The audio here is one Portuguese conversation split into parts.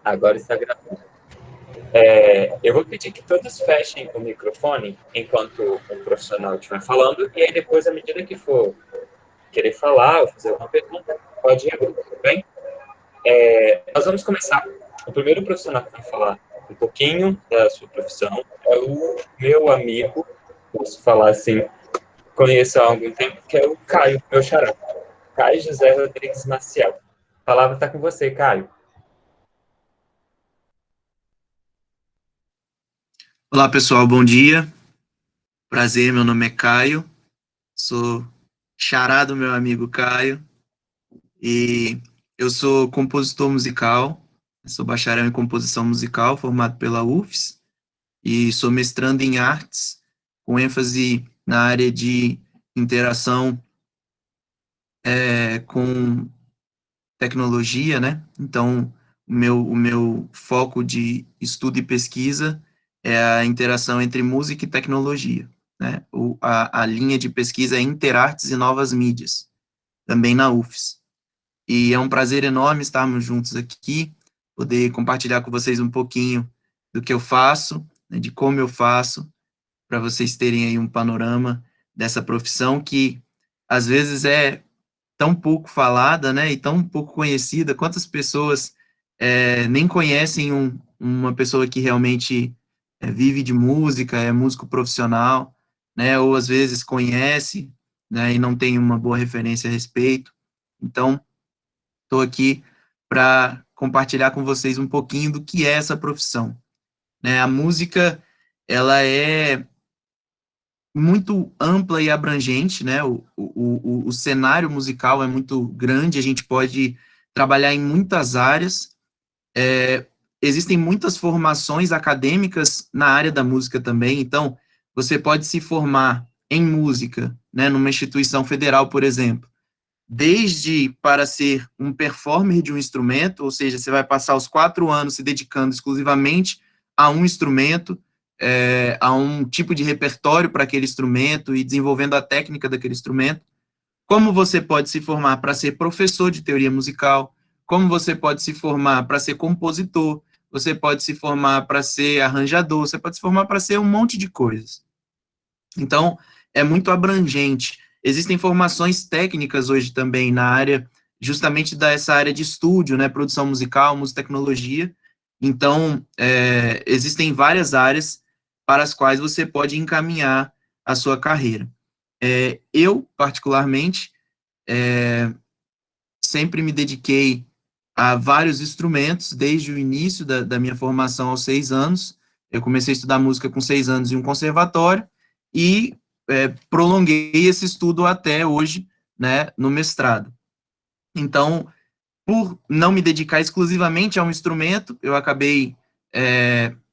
Agora está gravando. Eu vou pedir que todos fechem o microfone enquanto o profissional estiver falando, e aí depois, à medida que for querer falar ou fazer alguma pergunta, pode ir abrindo, tudo bem? Nós vamos começar. O primeiro profissional que vai falar um pouquinho da sua profissão é o meu amigo, posso falar assim, conheço há algum tempo, que é o Caio, meu xará. Caio José Rodrigues Maciel. A palavra está com você, Caio. Olá, pessoal, bom dia. Prazer, meu nome é Caio, sou xará do meu amigo Caio e eu sou compositor musical, sou bacharel em composição musical, formado pela UFES, e sou mestrando em artes, com ênfase na área de interação com tecnologia, né? Então, o meu foco de estudo e pesquisa é a interação entre música e tecnologia, né? A linha de pesquisa é Interartes e Novas Mídias, também na UFES. E é um prazer enorme estarmos juntos aqui, poder compartilhar com vocês um pouquinho do que eu faço, né, de como eu faço, para vocês terem aí um panorama dessa profissão que, às vezes, é tão pouco falada, né, e tão pouco conhecida. Quantas pessoas nem conhecem uma pessoa que realmente vive de música, é músico profissional, né, ou às vezes conhece, né, e não tem uma boa referência a respeito. Então, estou aqui para compartilhar com vocês um pouquinho do que é essa profissão, né? A música, ela é muito ampla e abrangente, né? O cenário musical é muito grande, a gente pode trabalhar em muitas áreas. Existem muitas formações acadêmicas na área da música também, então você pode se formar em música, né, numa instituição federal, por exemplo, desde para ser um performer de um instrumento, ou seja, você vai passar os 4 anos se dedicando exclusivamente a um instrumento, a um tipo de repertório para aquele instrumento e desenvolvendo a técnica daquele instrumento, como você pode se formar para ser professor de teoria musical, como você pode se formar para ser compositor, você pode se formar para ser arranjador, você pode se formar para ser um monte de coisas. Então, é muito abrangente. Existem formações técnicas hoje também na área, justamente dessa área de estúdio, né, produção musical, musicologia. Então, existem várias áreas para as quais você pode encaminhar a sua carreira. Eu, particularmente, sempre me dediquei a vários instrumentos, desde o início da minha formação aos 6 anos. Eu comecei a estudar música com 6 anos em um conservatório e prolonguei esse estudo até hoje, né, no mestrado. Então, por não me dedicar exclusivamente a um instrumento, eu acabei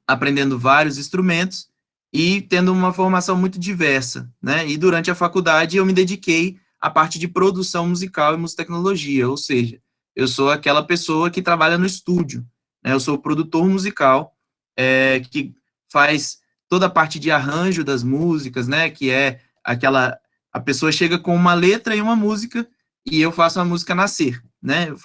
aprendendo vários instrumentos e tendo uma formação muito diversa, né? E durante a faculdade eu me dediquei à parte de produção musical e musicologia, ou seja, eu sou aquela pessoa que trabalha no estúdio, né? Eu sou o produtor musical que faz toda a parte de arranjo das músicas, né? Que é aquela a pessoa chega com uma letra e uma música e eu faço a música nascer, né? Eu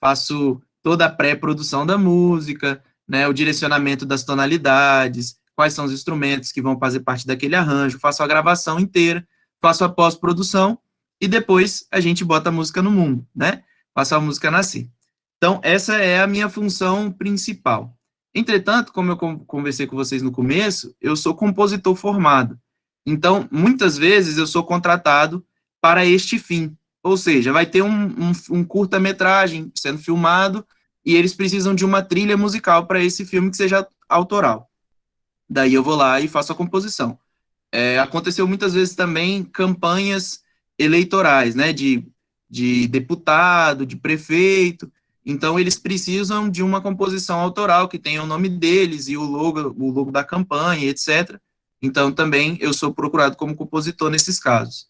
faço toda a pré-produção da música, né, o direcionamento das tonalidades, quais são os instrumentos que vão fazer parte daquele arranjo, faço a gravação inteira, faço a pós-produção e depois a gente bota a música no mundo, né? Faço a música nascer. Então, essa é a minha função principal. Entretanto, como eu conversei com vocês no começo, eu sou compositor formado. Então, muitas vezes eu sou contratado para este fim. Ou seja, vai ter um curta-metragem sendo filmado e eles precisam de uma trilha musical para esse filme que seja autoral. Daí eu vou lá e faço a composição. Aconteceu muitas vezes também campanhas eleitorais, né, de deputado, de prefeito. Então, eles precisam de uma composição autoral que tenha o nome deles e o logo da campanha, etc. Então, também eu sou procurado como compositor nesses casos.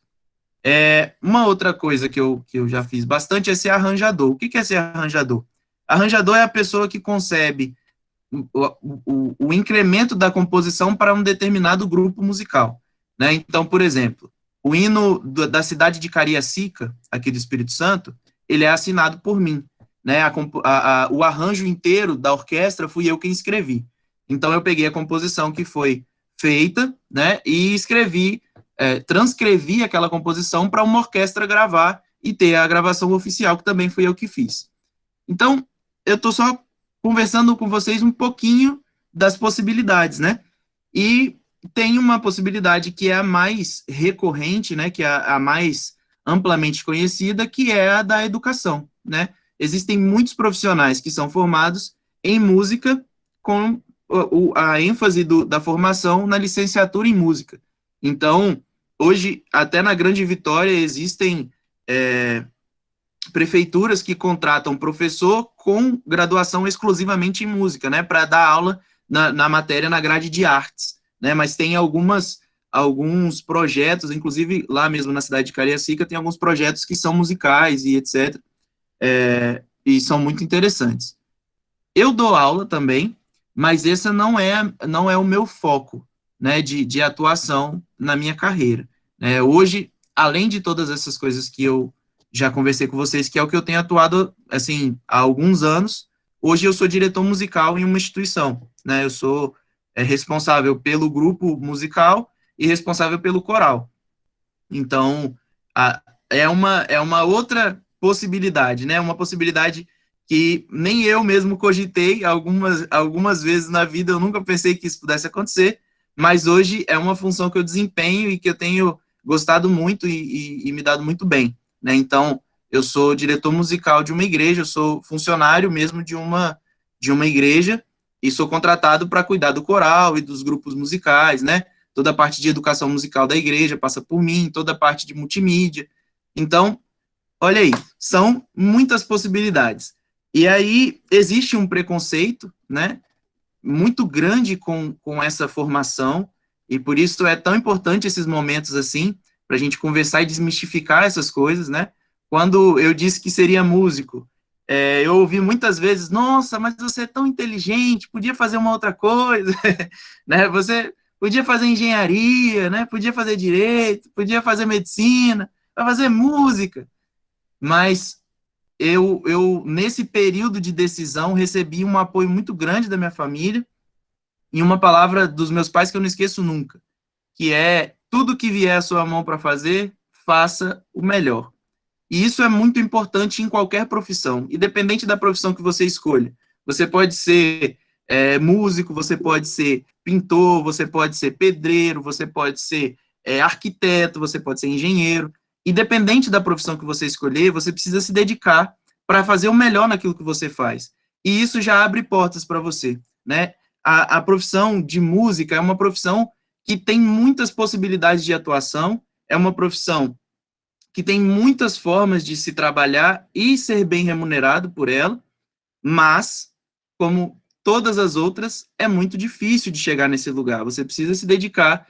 Uma outra coisa que eu já fiz bastante é ser arranjador. O que é ser arranjador? Arranjador é a pessoa que concebe o incremento da composição para um determinado grupo musical, né? Então, por exemplo, o hino da cidade de Cariacica, aqui do Espírito Santo, ele é assinado por mim. né, o arranjo inteiro da orquestra fui eu quem escrevi. Então, eu peguei a composição que foi feita, né, e transcrevi aquela composição para uma orquestra gravar e ter a gravação oficial, que também fui eu que fiz. Então, eu estou só conversando com vocês um pouquinho das possibilidades, né? E tem uma possibilidade que é a mais recorrente, né, que é a mais amplamente conhecida, que é a da educação, né? Existem muitos profissionais que são formados em música com a ênfase da formação na licenciatura em música. Então, hoje, até na Grande Vitória, existem prefeituras que contratam professor com graduação exclusivamente em música, né, para dar aula na matéria na grade de artes, né, mas tem alguns projetos, inclusive lá mesmo na cidade de Cariacica, tem alguns projetos que são musicais e etc., e são muito interessantes. Eu dou aula também, mas esse não é o meu foco, né, de atuação na minha carreira. Hoje, além de todas essas coisas que eu já conversei com vocês, que é o que eu tenho atuado, assim, há alguns anos, hoje eu sou diretor musical em uma instituição, né, eu sou responsável pelo grupo musical e responsável pelo coral. Então, é uma outra possibilidade, né, uma possibilidade que nem eu mesmo cogitei, algumas vezes na vida eu nunca pensei que isso pudesse acontecer, mas hoje é uma função que eu desempenho e que eu tenho gostado muito e me dado muito bem, né? Então, eu sou diretor musical de uma igreja, eu sou funcionário mesmo de uma igreja e sou contratado para cuidar do coral e dos grupos musicais, né? Toda a parte de educação musical da igreja passa por mim, toda a parte de multimídia. Então, olha aí, são muitas possibilidades. E aí existe um preconceito, né, muito grande com essa formação, e por isso é tão importante esses momentos assim, para a gente conversar e desmistificar essas coisas, né? Quando eu disse que seria músico, eu ouvi muitas vezes, nossa, mas você é tão inteligente, podia fazer uma outra coisa, né? Você podia fazer engenharia, né? Podia fazer direito, podia fazer medicina, vai fazer música. Mas nesse período de decisão, recebi um apoio muito grande da minha família e uma palavra dos meus pais que eu não esqueço nunca, que é: tudo que vier à sua mão para fazer, faça o melhor. E isso é muito importante em qualquer profissão, independente da profissão que você escolha. Você pode ser músico, você pode ser pintor, você pode ser pedreiro, você pode ser arquiteto, você pode ser engenheiro. Independente da profissão que você escolher, você precisa se dedicar para fazer o melhor naquilo que você faz. E isso já abre portas para você, né? A profissão de música é uma profissão que tem muitas possibilidades de atuação, é uma profissão que tem muitas formas de se trabalhar e ser bem remunerado por ela, mas, como todas as outras, é muito difícil de chegar nesse lugar. Você precisa se dedicar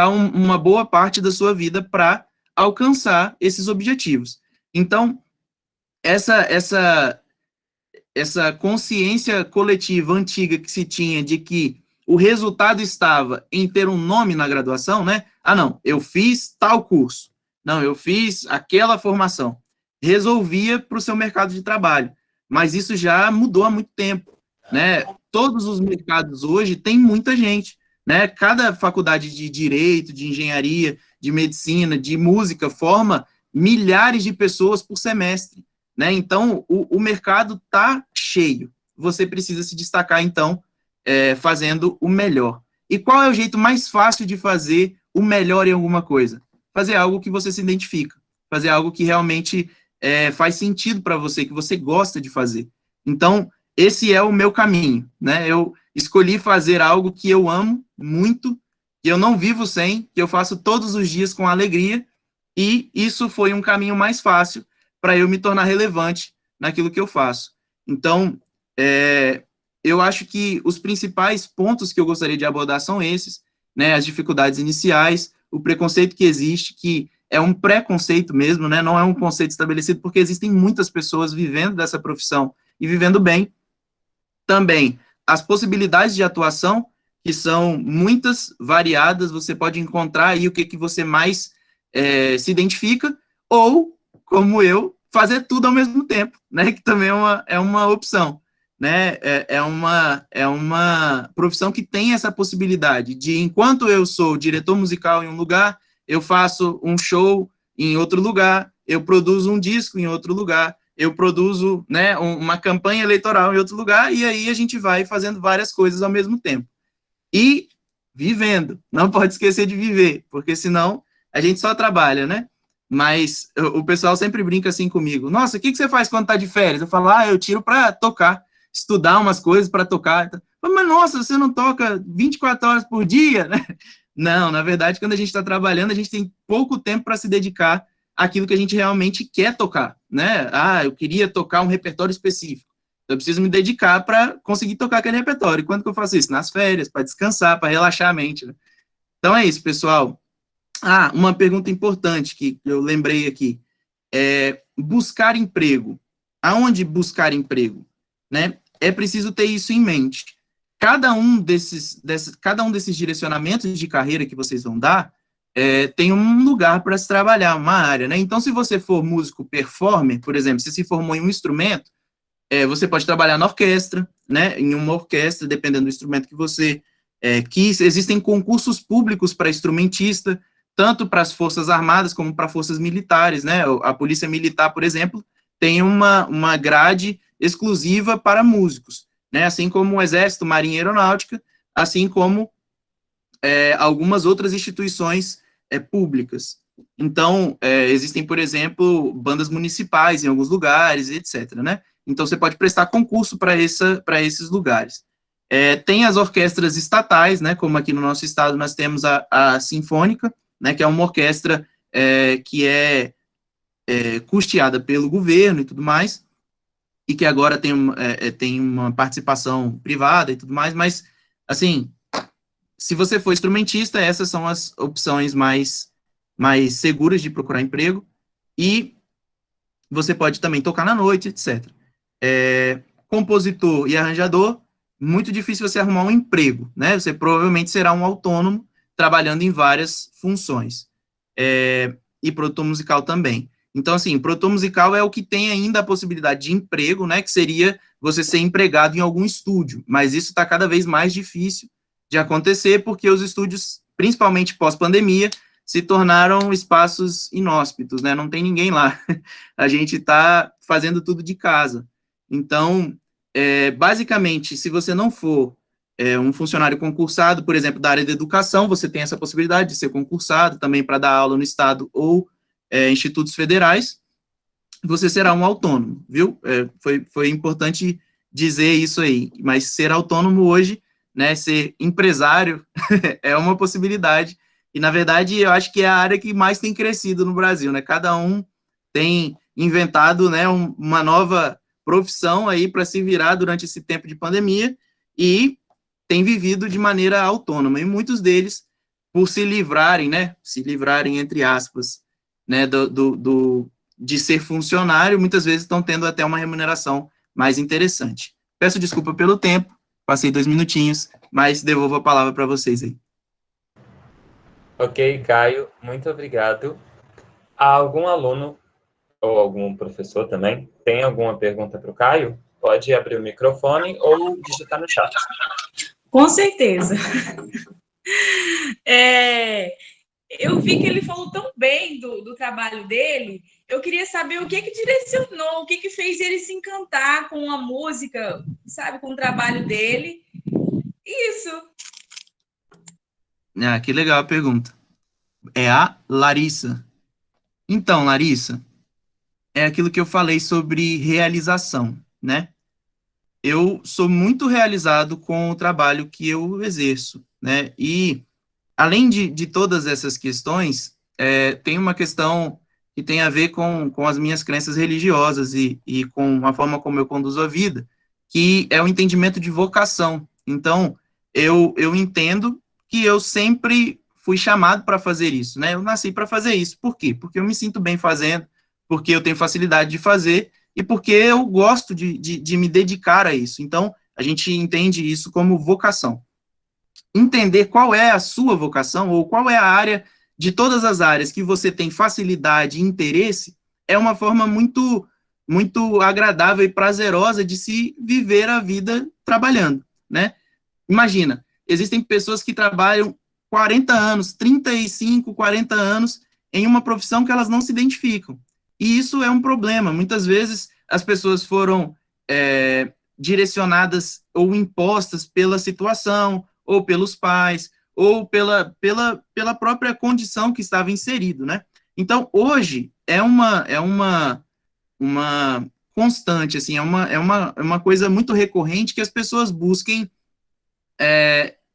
uma boa parte da sua vida para alcançar esses objetivos. Então, essa consciência coletiva antiga que se tinha de que o resultado estava em ter um nome na graduação, né? Ah, não, eu fiz tal curso. Não, eu fiz aquela formação. Resolvia para o seu mercado de trabalho. Mas isso já mudou há muito tempo, né? Todos os mercados hoje têm muita gente, né? Cada faculdade de direito, de engenharia, de medicina, de música forma milhares de pessoas por semestre, né? Então, o mercado está cheio. Você precisa se destacar, então, fazendo o melhor. E qual é o jeito mais fácil de fazer o melhor em alguma coisa? Fazer algo que você se identifica, fazer algo que realmente faz sentido para você, que você gosta de fazer. Então, esse é o meu caminho, né? Eu escolhi fazer algo que eu amo muito, que eu não vivo sem, que eu faço todos os dias com alegria, e isso foi um caminho mais fácil para eu me tornar relevante naquilo que eu faço. Então, eu acho que os principais pontos que eu gostaria de abordar são esses, né? As dificuldades iniciais, o preconceito que existe, que é um preconceito mesmo, né? Não é um conceito estabelecido, porque existem muitas pessoas vivendo dessa profissão e vivendo bem. Também as possibilidades de atuação, que são muitas, variadas, você pode encontrar aí o que você mais se identifica, ou, como eu, fazer tudo ao mesmo tempo, né, que também é uma opção, né, é uma profissão que tem essa possibilidade de, enquanto eu sou diretor musical em um lugar, eu faço um show em outro lugar, eu produzo um disco em outro lugar, eu produzo, né, uma campanha eleitoral em outro lugar, e aí a gente vai fazendo várias coisas ao mesmo tempo. E vivendo, não pode esquecer de viver, porque senão a gente só trabalha, né? Mas o pessoal sempre brinca assim comigo, nossa, o que você faz quando tá de férias? Eu falo, eu tiro para tocar, estudar umas coisas para tocar. Mas, nossa, você não toca 24 horas por dia, né? Não, na verdade, quando a gente está trabalhando, a gente tem pouco tempo para se dedicar àquilo que a gente realmente quer tocar, né? Eu queria tocar um repertório específico. Eu preciso me dedicar para conseguir tocar aquele repertório. E quando que eu faço isso? Nas férias, para descansar, para relaxar a mente. Né? Então é isso, pessoal. Uma pergunta importante que eu lembrei aqui. Buscar emprego. Aonde buscar emprego? Né? É preciso ter isso em mente. Cada um desses direcionamentos de carreira que vocês vão dar tem um lugar para se trabalhar, uma área. Né? Então, se você for músico performer, por exemplo, se se formou em um instrumento, você pode trabalhar na orquestra, né, em uma orquestra, dependendo do instrumento que você quis. Existem concursos públicos para instrumentista, tanto para as Forças Armadas como para forças militares, né, a Polícia Militar, por exemplo, tem uma grade exclusiva para músicos, né, assim como o Exército, Marinha e Aeronáutica, assim como algumas outras instituições públicas. Então, existem, por exemplo, bandas municipais em alguns lugares, etc., né? Então, você pode prestar concurso para esses lugares. Tem as orquestras estatais, né, como aqui no nosso estado nós temos a Sinfônica, né, que é uma orquestra que é custeada pelo governo e tudo mais, e que agora tem uma participação privada e tudo mais, mas, assim, se você for instrumentista, essas são as opções mais seguras de procurar emprego, e você pode também tocar na noite, etc. Compositor e arranjador, muito difícil você arrumar um emprego, né? Você provavelmente será um autônomo, trabalhando em várias funções. E produtor musical também. Então, assim, produtor musical é o que tem ainda a possibilidade de emprego, né? Que seria você ser empregado em algum estúdio, mas isso está cada vez mais difícil de acontecer, porque os estúdios, principalmente pós-pandemia, se tornaram espaços inóspitos, né? Não tem ninguém lá. A gente está fazendo tudo de casa. Então, basicamente, se você não for um funcionário concursado, por exemplo, da área da educação, você tem essa possibilidade de ser concursado também para dar aula no estado ou institutos federais, você será um autônomo, viu? Foi importante dizer isso aí, mas ser autônomo hoje, né, ser empresário é uma possibilidade, e na verdade eu acho que é a área que mais tem crescido no Brasil, né, cada um tem inventado, né, uma nova profissão aí para se virar durante esse tempo de pandemia, e tem vivido de maneira autônoma, e muitos deles, por se livrarem entre aspas, né, de ser funcionário, muitas vezes estão tendo até uma remuneração mais interessante. Peço desculpa pelo tempo, passei 2 minutinhos, mas devolvo a palavra para vocês aí. Ok, Caio, muito obrigado. Há algum aluno ou algum professor também tem alguma pergunta para o Caio? Pode abrir o microfone ou digitar no chat. Com certeza. Eu vi que ele falou tão bem do trabalho dele. Eu queria saber o que direcionou, o que fez ele se encantar com a música, sabe, com o trabalho dele. Isso. Que legal a pergunta. É a Larissa. Então, Larissa, é aquilo que eu falei sobre realização, né? Eu sou muito realizado com o trabalho que eu exerço, né? E, além de todas essas questões, tem uma questão que tem a ver com as minhas crenças religiosas e com a forma como eu conduzo a vida, que é o entendimento de vocação. Então, eu entendo que eu sempre fui chamado para fazer isso, né? Eu nasci para fazer isso. Por quê? Porque eu me sinto bem fazendo, porque eu tenho facilidade de fazer e porque eu gosto de me dedicar a isso. Então, a gente entende isso como vocação. Entender qual é a sua vocação ou qual é a área de todas as áreas que você tem facilidade e interesse é uma forma muito, muito agradável e prazerosa de se viver a vida trabalhando, né? Imagina, existem pessoas que trabalham 40 anos, 35, 40 anos em uma profissão que elas não se identificam. E isso é um problema. Muitas vezes as pessoas foram direcionadas ou impostas pela situação, ou pelos pais, ou pela própria condição que estava inserido, né? Então, hoje, uma constante, assim, é uma coisa muito recorrente que as pessoas busquem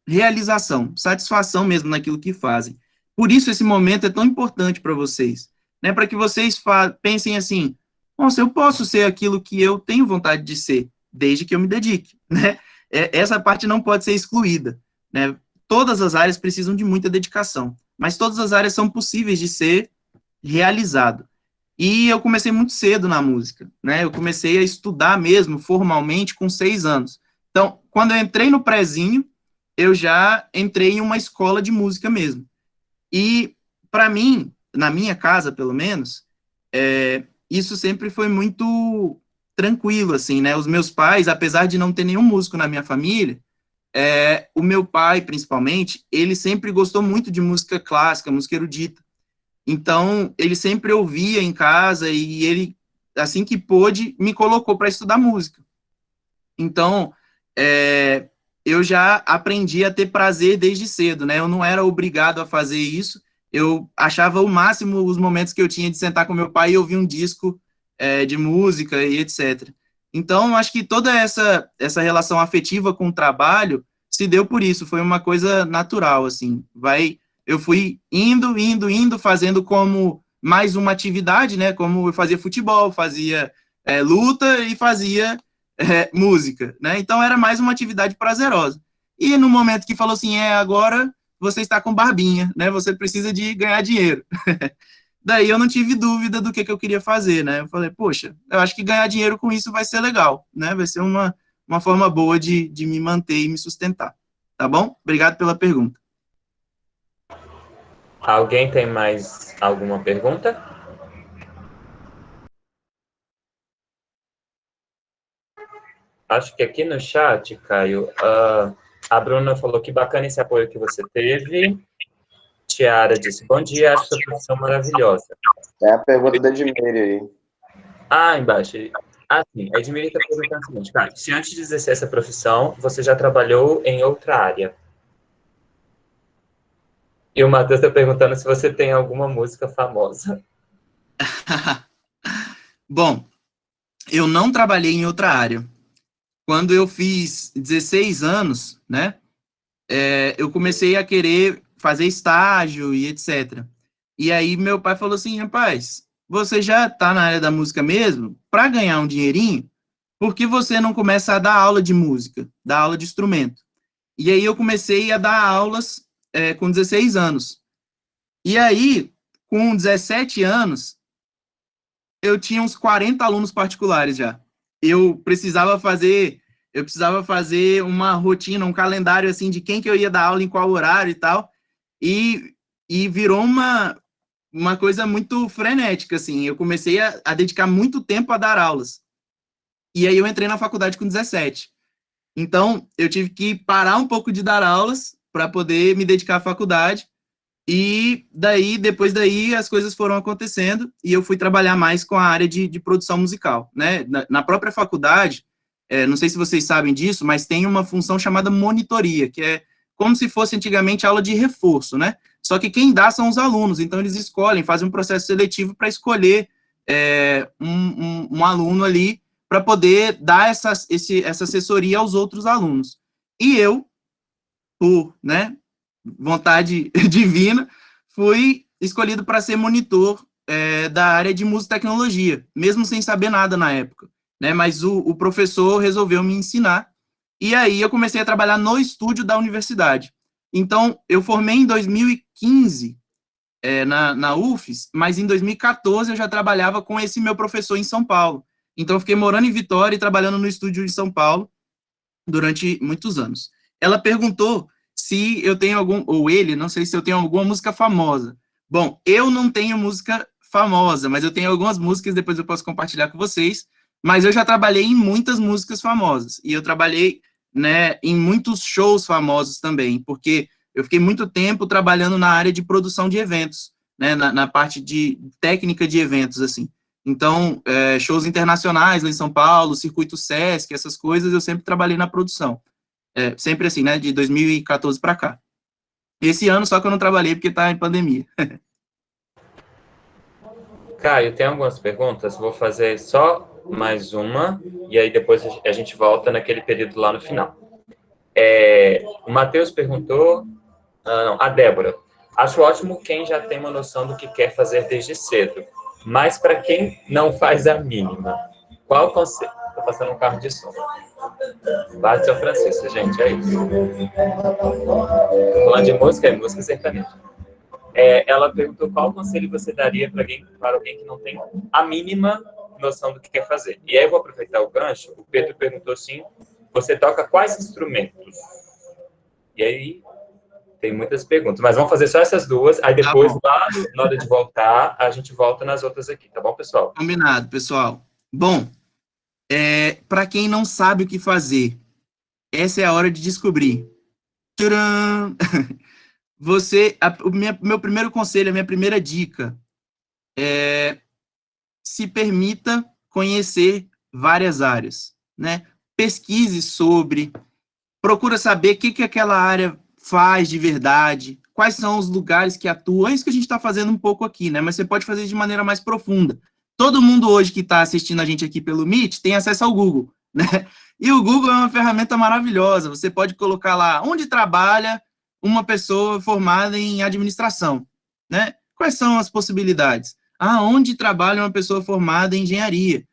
realização, satisfação mesmo naquilo que fazem. Por isso esse momento é tão importante para vocês, né? Para que vocês pensem assim: nossa, eu posso ser aquilo que eu tenho vontade de ser, desde que eu me dedique, né? Essa parte não pode ser excluída, né? Todas as áreas precisam de muita dedicação, mas todas as áreas são possíveis de ser realizado. E eu comecei muito cedo na música, né? Eu comecei a estudar mesmo, formalmente, com 6 anos. Então, quando eu entrei no prézinho, eu já entrei em uma escola de música mesmo. E, para mim, na minha casa, pelo menos, isso sempre foi muito tranquilo, assim, né? Os meus pais, apesar de não ter nenhum músico na minha família, o meu pai, principalmente, ele sempre gostou muito de música clássica, música erudita. Então, ele sempre ouvia em casa e ele, assim que pôde, me colocou para estudar música. Então, eu já aprendi a ter prazer desde cedo, né? Eu não era obrigado a fazer isso. Eu achava o máximo os momentos que eu tinha de sentar com meu pai e ouvir um disco de música e etc. Então, acho que toda essa relação afetiva com o trabalho se deu por isso. Foi uma coisa natural, assim. Eu fui indo, fazendo como mais uma atividade, né? Como eu fazia futebol, fazia luta e fazia música, né? Então era mais uma atividade prazerosa. E no momento que falou assim, agora você está com barbinha, né? Você precisa de ganhar dinheiro. Daí eu não tive dúvida do que eu queria fazer, né? Eu falei, poxa, eu acho que ganhar dinheiro com isso vai ser legal, né? Vai ser uma forma boa de me manter e me sustentar. Tá bom? Obrigado pela pergunta. Alguém tem mais alguma pergunta? Acho que aqui no chat, Caio, a Bruna falou que bacana esse apoio que você teve. Tiara disse, bom dia, acho sua profissão maravilhosa. É a pergunta da Edmire aí. Embaixo. Sim, a Edmire está perguntando o seguinte, Caio, se antes de exercer essa profissão, você já trabalhou em outra área? E o Matheus está perguntando se você tem alguma música famosa. Bom, eu não trabalhei em outra área. Quando eu fiz 16 anos, né, eu comecei a querer fazer estágio e etc. E aí meu pai falou assim, rapaz, você já está na área da música mesmo? Para ganhar um dinheirinho, por que você não começa a dar aula de música, dar aula de instrumento? E aí eu comecei a dar aulas com 16 anos. E aí, com 17 anos, eu tinha uns 40 alunos particulares já. Eu precisava fazer uma rotina, um calendário assim de quem que eu ia dar aula em qual horário e tal. E virou uma coisa muito frenética, assim. Eu comecei a dedicar muito tempo a dar aulas. E aí eu entrei na faculdade com 17. Então, eu tive que parar um pouco de dar aulas para poder me dedicar à faculdade. E depois daí, as coisas foram acontecendo e eu fui trabalhar mais com a área de produção musical, né? Na própria faculdade, não sei se vocês sabem disso, mas tem uma função chamada monitoria, que é como se fosse antigamente aula de reforço, né? Só que quem dá são os alunos, então eles escolhem, fazem um processo seletivo para escolher um aluno ali para poder dar essa assessoria aos outros alunos. E eu, por, né, vontade divina, fui escolhido para ser monitor da área de música e tecnologia, mesmo sem saber nada na época, né? Mas o professor resolveu me ensinar, e aí eu comecei a trabalhar no estúdio da universidade. Então, eu formei em 2015 na UFES, mas em 2014 eu já trabalhava com esse meu professor em São Paulo. Então, eu fiquei morando em Vitória e trabalhando no estúdio em São Paulo durante muitos anos. Ela perguntou se eu tenho ou ele, não sei se eu tenho alguma música famosa. Bom, eu não tenho música famosa, mas eu tenho algumas músicas, depois eu posso compartilhar com vocês, mas eu já trabalhei em muitas músicas famosas, e eu trabalhei, né, em muitos shows famosos também, porque eu fiquei muito tempo trabalhando na área de produção de eventos, né, na parte de técnica de eventos, assim. Então, shows internacionais lá em São Paulo, Circuito Sesc, essas coisas, eu sempre trabalhei na produção. Sempre assim, né, de 2014 para cá. Esse ano só que eu não trabalhei porque tá em pandemia. Caio, tem algumas perguntas, vou fazer só mais uma, e aí depois a gente volta naquele período lá no final. O Matheus perguntou, a Débora, acho ótimo quem já tem uma noção do que quer fazer desde cedo, mas para quem não faz a mínima, qual conselho? Estou passando um carro de som. Bate São Francisco, gente, é isso. Falando de música, é música sertaneja. Ela perguntou qual conselho você daria para alguém que não tem a mínima noção do que quer fazer. E aí eu vou aproveitar o gancho, o Pedro perguntou assim, você toca quais instrumentos? E aí tem muitas perguntas, mas vamos fazer só essas duas, aí depois, lá na hora de voltar, a gente volta nas outras aqui, tá bom, pessoal? Combinado, pessoal. Bom, para quem não sabe o que fazer, essa é a hora de descobrir. Tcharam! Meu primeiro conselho, a minha primeira dica se permita conhecer várias áreas, né? Pesquise sobre, procura saber o que aquela área faz de verdade, quais são os lugares que atuam, é isso que a gente está fazendo um pouco aqui, né? Mas você pode fazer de maneira mais profunda. Todo mundo hoje que está assistindo a gente aqui pelo Meet tem acesso ao Google, né? E o Google é uma ferramenta maravilhosa, você pode colocar lá onde trabalha uma pessoa formada em administração, né? Quais são as possibilidades? Onde trabalha uma pessoa formada em engenharia?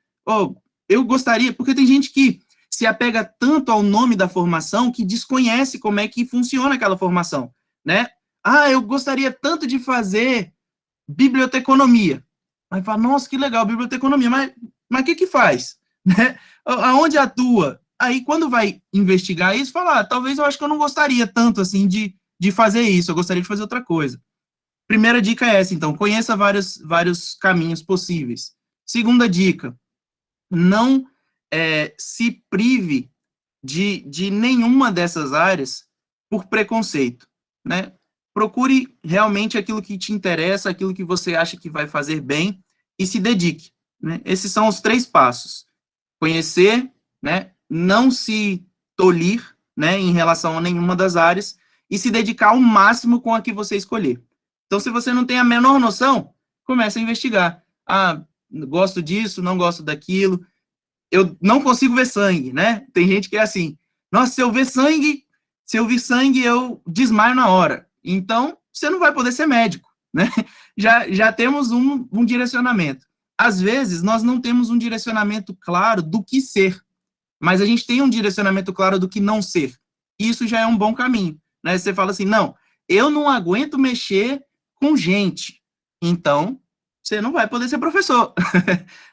Eu gostaria, porque tem gente que se apega tanto ao nome da formação que desconhece como é que funciona aquela formação, né? Eu gostaria tanto de fazer biblioteconomia. Aí fala, nossa, que legal, biblioteconomia, mas o que faz? Né? Aonde atua? Aí, quando vai investigar isso, fala, talvez eu acho que eu não gostaria tanto, assim, de fazer isso, eu gostaria de fazer outra coisa. Primeira dica é essa, então, conheça vários caminhos possíveis. Segunda dica, não se prive de nenhuma dessas áreas por preconceito, né? Procure realmente aquilo que te interessa, aquilo que você acha que vai fazer bem e se dedique, né? Esses são os 3 passos. Conhecer, né? Não se tolir, né, em relação a nenhuma das áreas e se dedicar ao máximo com a que você escolher. Então, se você não tem a menor noção, comece a investigar. Gosto disso, não gosto daquilo. Eu não consigo ver sangue, né? Tem gente que é assim, nossa, se eu ver sangue, eu desmaio na hora. Então, você não vai poder ser médico, né? Já temos um direcionamento. Às vezes, nós não temos um direcionamento claro do que ser, mas a gente tem um direcionamento claro do que não ser. Isso já é um bom caminho, né? Você fala assim, não, eu não aguento mexer com gente, então você não vai poder ser professor,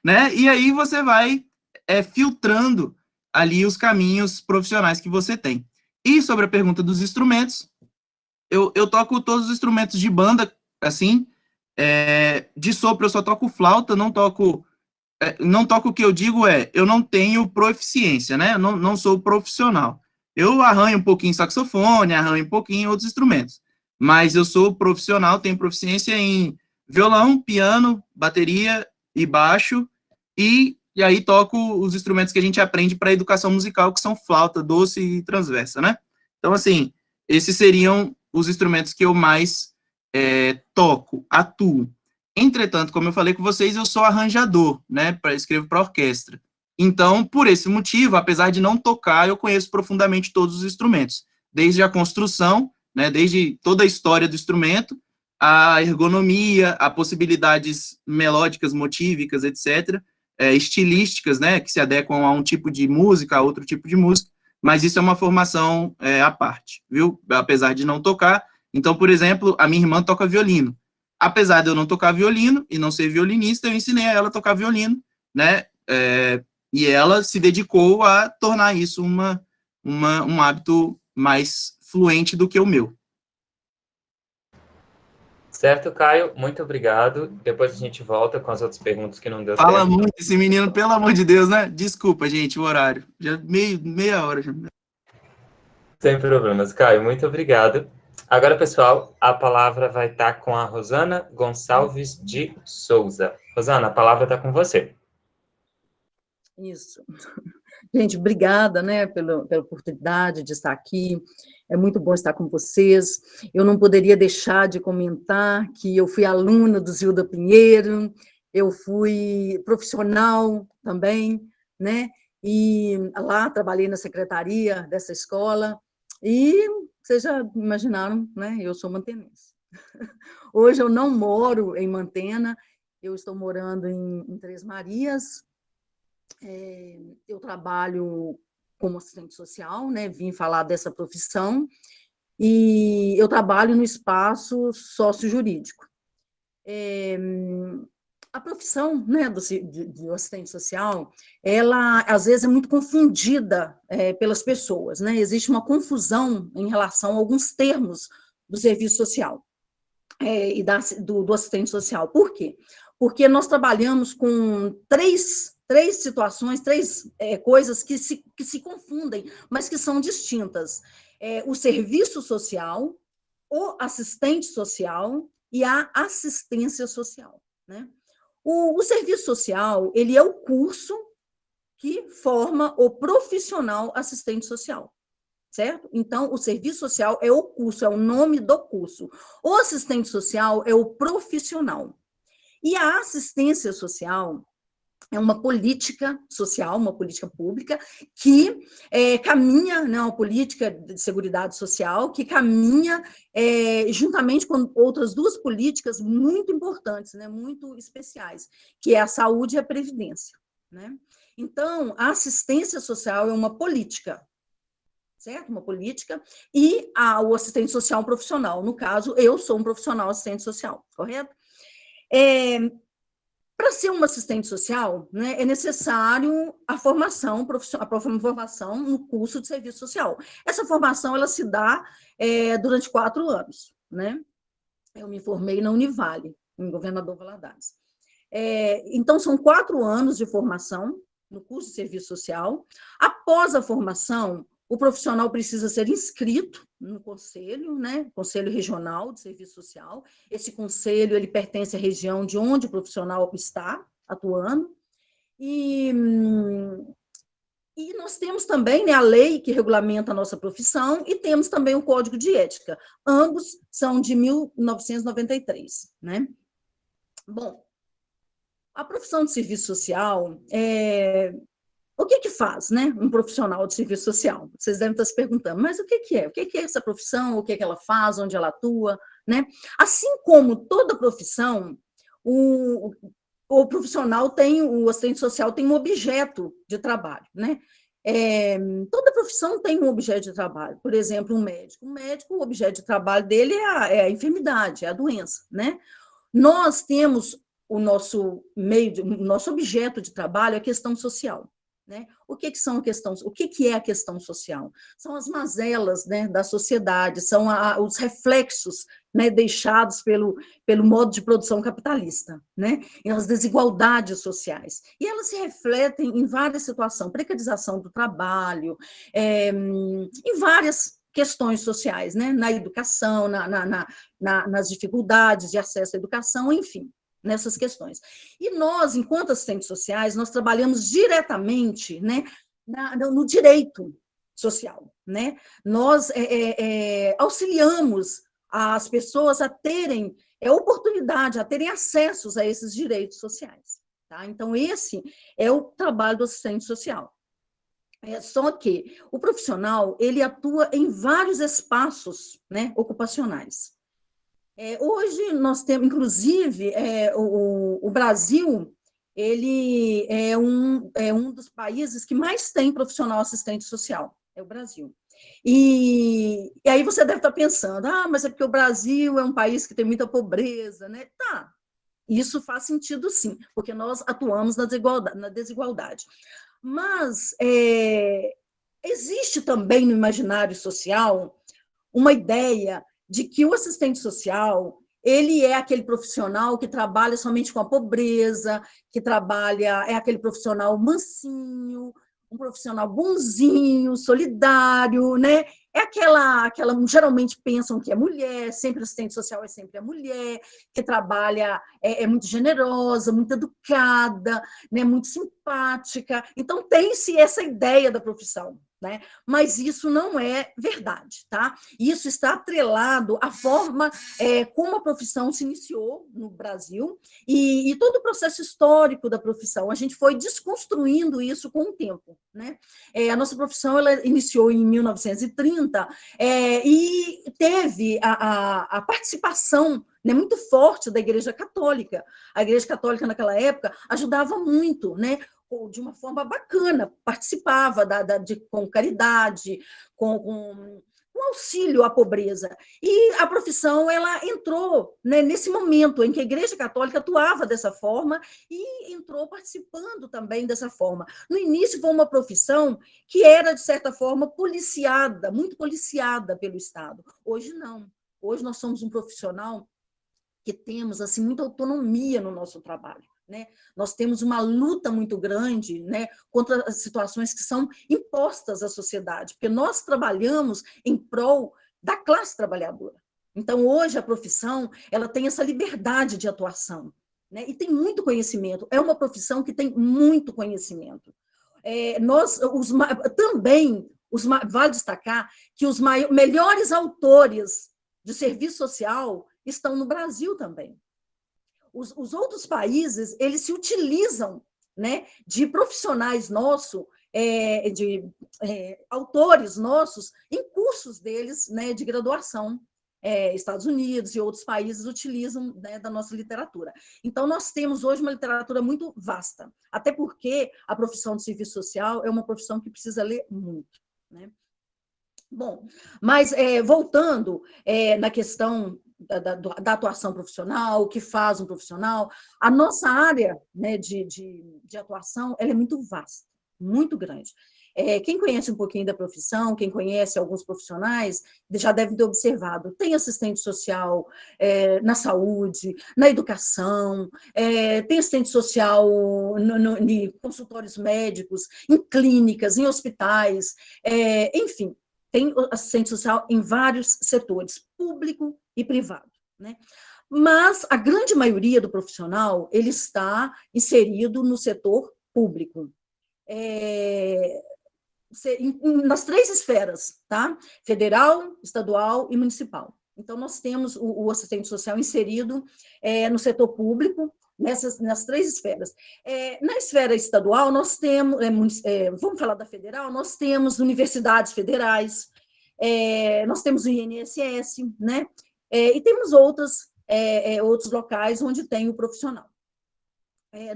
né? E aí você vai filtrando ali os caminhos profissionais que você tem. E sobre a pergunta dos instrumentos, eu toco todos os instrumentos de banda, assim, de sopro eu só toco flauta, não toco o que eu digo eu não tenho proficiência, né? Eu não sou profissional. Eu arranho um pouquinho saxofone, arranho um pouquinho outros instrumentos, mas eu sou profissional, tenho proficiência em violão, piano, bateria e baixo, e aí toco os instrumentos que a gente aprende para educação musical, que são flauta, doce e transversa, né? Então, assim, esses seriam os instrumentos que eu mais toco, atuo. Entretanto, como eu falei com vocês, eu sou arranjador, né? Escrevo para orquestra. Então, por esse motivo, apesar de não tocar, eu conheço profundamente todos os instrumentos, desde a construção, né? Desde toda a história do instrumento, a ergonomia, a possibilidades melódicas, motívicas, etc., estilísticas, né, que se adequam a um tipo de música, a outro tipo de música, mas isso é uma formação à parte, viu? Apesar de não tocar. Então, por exemplo, a minha irmã toca violino. Apesar de eu não tocar violino e não ser violinista, eu ensinei a ela a tocar violino, né? E ela se dedicou a tornar isso um hábito mais fluente do que o meu. Certo, Caio? Muito obrigado. Depois a gente volta com as outras perguntas que não deu Fala tempo. muito esse menino, pelo amor de Deus, né? Desculpa, gente, o horário. Já meia hora. Já. Sem problemas, Caio. Muito obrigado. Agora, pessoal, a palavra vai estar com a Rosana Gonçalves de Souza. Rosana, a palavra está com você. Isso. Gente, obrigada, né, pela oportunidade de estar aqui. É muito bom estar com vocês. Eu não poderia deixar de comentar que eu fui aluna do Zilda Pinheiro, eu fui profissional também, né, e lá trabalhei na secretaria dessa escola, e vocês já imaginaram, né, eu sou mantenense. Hoje eu não moro em Mantena, eu estou morando em Três Marias. Eu trabalho como assistente social, né? Vim falar dessa profissão, e eu trabalho no espaço sócio-jurídico. A profissão, né, de assistente social, ela às vezes é muito confundida pelas pessoas, né? Existe uma confusão em relação a alguns termos do serviço social e do assistente social. Por quê? Porque nós trabalhamos com três situações, três coisas que se confundem, mas que são distintas. O serviço social, o assistente social e a assistência social, né? O serviço social, ele é o curso que forma o profissional assistente social, certo? Então, o serviço social é o curso, é o nome do curso. O assistente social é o profissional. E a assistência social é uma política social, uma política pública, que caminha, né, uma política de seguridade social, que caminha juntamente com outras duas políticas muito importantes, né, muito especiais, que é a saúde e a previdência, né? Então, a assistência social é uma política, certo? Uma política, e o assistente social é um profissional. No caso, eu sou um profissional assistente social, correto? Para ser um assistente social, né, é necessário a formação no curso de serviço social. Essa formação ela se dá durante 4 anos, né? Eu me formei na Univale, em Governador Valadares. Então, são 4 anos de formação no curso de serviço social. Após a formação, o profissional precisa ser inscrito no conselho, né? Conselho Regional de Serviço Social. Esse conselho ele pertence à região de onde o profissional está atuando. E nós temos também, né, a lei que regulamenta a nossa profissão, e temos também o Código de Ética. Ambos são de 1993, né? Bom, a profissão de serviço social o que faz, né, um profissional de serviço social? Vocês devem estar se perguntando, mas o que é? O que é essa profissão? O que ela faz? Onde ela atua? Né? Assim como toda profissão, o profissional o assistente social tem um objeto de trabalho, né? Toda profissão tem um objeto de trabalho. Por exemplo, um médico. O médico, o objeto de trabalho dele é a enfermidade, é a doença, né? Nós temos o nosso objeto de trabalho é a questão social. Né? O que é a questão social? São as mazelas, né, da sociedade, são os reflexos, né, deixados pelo modo de produção capitalista, né, e as desigualdades sociais. E elas se refletem em várias situações, precarização do trabalho, em várias questões sociais, né, na educação, nas dificuldades de acesso à educação, enfim, nessas questões. E nós, enquanto assistentes sociais, nós trabalhamos diretamente, né, no direito social, né? Nós auxiliamos as pessoas a terem oportunidade, a terem acessos a esses direitos sociais. Tá? Então, esse é o trabalho do assistente social. Só que o profissional, ele atua em vários espaços, né, ocupacionais. Hoje nós temos, inclusive, o Brasil, ele é um dos países que mais tem profissional assistente social, é o Brasil. E aí você deve estar pensando, mas é porque o Brasil é um país que tem muita pobreza, né? Tá, isso faz sentido sim, porque nós atuamos na desigualdade. Mas existe também no imaginário social uma ideia de que o assistente social ele é aquele profissional que trabalha somente com a pobreza, é aquele profissional mansinho, um profissional bonzinho, solidário, né? É aquela geralmente pensam que é mulher, sempre assistente social é sempre a mulher, que trabalha, é muito generosa, muito educada, né? Muito simpática. Então, tem-se essa ideia da profissão, né? Mas isso não é verdade, tá? Isso está atrelado à forma como a profissão se iniciou no Brasil e todo o processo histórico da profissão. A gente foi desconstruindo isso com o tempo, né? A nossa profissão ela iniciou em 1930 e teve a participação, né, muito forte da Igreja Católica. A Igreja Católica, naquela época, ajudava muito, né? De uma forma bacana, participava com caridade, com auxílio à pobreza. E a profissão ela entrou, né, nesse momento em que a Igreja Católica atuava dessa forma e entrou participando também dessa forma. No início foi uma profissão que era, de certa forma, policiada, muito policiada pelo Estado. Hoje não. Hoje nós somos um profissional que temos assim muita autonomia no nosso trabalho, né? Nós temos uma luta muito grande, né, contra as situações que são impostas à sociedade, porque nós trabalhamos em prol da classe trabalhadora. Então, hoje, a profissão ela tem essa liberdade de atuação, né, e tem muito conhecimento. É uma profissão que tem muito conhecimento. Vale destacar que os melhores autores de serviço social estão no Brasil também. Os outros países, eles se utilizam, né, de profissionais nossos, autores nossos, em cursos deles, né, de graduação. Estados Unidos e outros países utilizam, né, da nossa literatura. Então, nós temos hoje uma literatura muito vasta, até porque a profissão de serviço social é uma profissão que precisa ler muito, né? Bom, mas voltando na questão da atuação profissional, o que faz um profissional, a nossa área, né, de atuação ela é muito vasta, muito grande. Quem conhece um pouquinho da profissão, quem conhece alguns profissionais, já deve ter observado, tem assistente social na saúde, na educação, tem assistente social em consultórios médicos, em clínicas, em hospitais, enfim, tem assistente social em vários setores, público e privado, né? Mas a grande maioria do profissional, ele está inserido no setor público. Nas 3 esferas, tá? Federal, estadual e municipal. Então, nós temos o assistente social inserido no setor público, nas 3 esferas. Na esfera estadual, nós temos, vamos falar da federal, nós temos universidades federais, nós temos o INSS, né? E temos outros locais onde tem o profissional.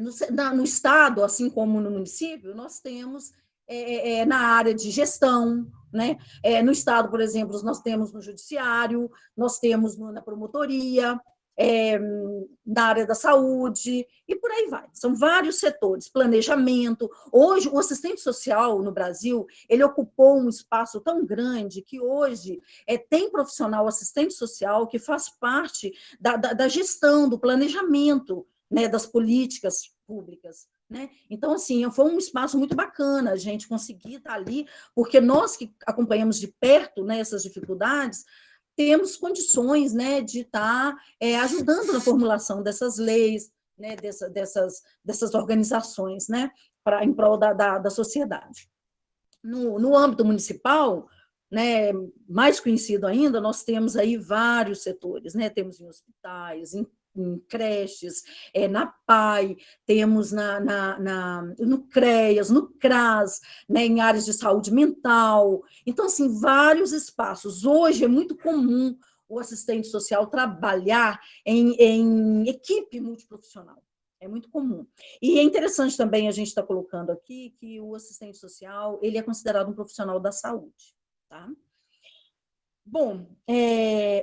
No estado, assim como no município, nós temos na área de gestão, né? No estado, por exemplo, nós temos no judiciário, nós temos na promotoria, na área da saúde, e por aí vai. São vários setores, planejamento. Hoje, o assistente social no Brasil, ele ocupou um espaço tão grande que hoje tem profissional assistente social que faz parte da gestão, do planejamento, né, das políticas públicas, né? Então, assim, foi um espaço muito bacana a gente conseguir estar ali, porque nós que acompanhamos de perto, né, essas dificuldades, temos condições, né, de estar ajudando na formulação dessas leis, né, dessas organizações, né, em prol da sociedade. No âmbito municipal, né, mais conhecido ainda, nós temos aí vários setores, né, temos em hospitais, em creches, na PAI, temos no CREAS, no CRAS, né, em áreas de saúde mental. Então, assim, vários espaços. Hoje é muito comum o assistente social trabalhar em equipe multiprofissional. É muito comum. E é interessante também a gente estar colocando aqui que o assistente social ele é considerado um profissional da saúde, tá? Bom,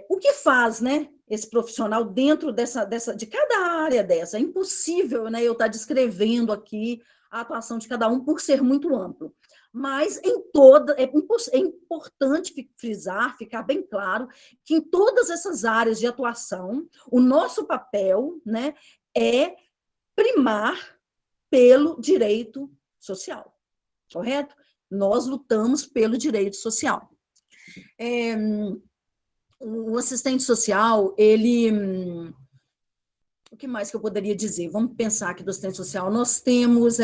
o que faz, né, esse profissional dentro de cada área dessa? É impossível, né, eu estar descrevendo aqui a atuação de cada um por ser muito amplo. Mas é importante frisar, ficar bem claro, que em todas essas áreas de atuação, o nosso papel, né, é primar pelo direito social, correto? Nós lutamos pelo direito social. O assistente social, o que mais que eu poderia dizer? Vamos pensar aqui do assistente social. Nós temos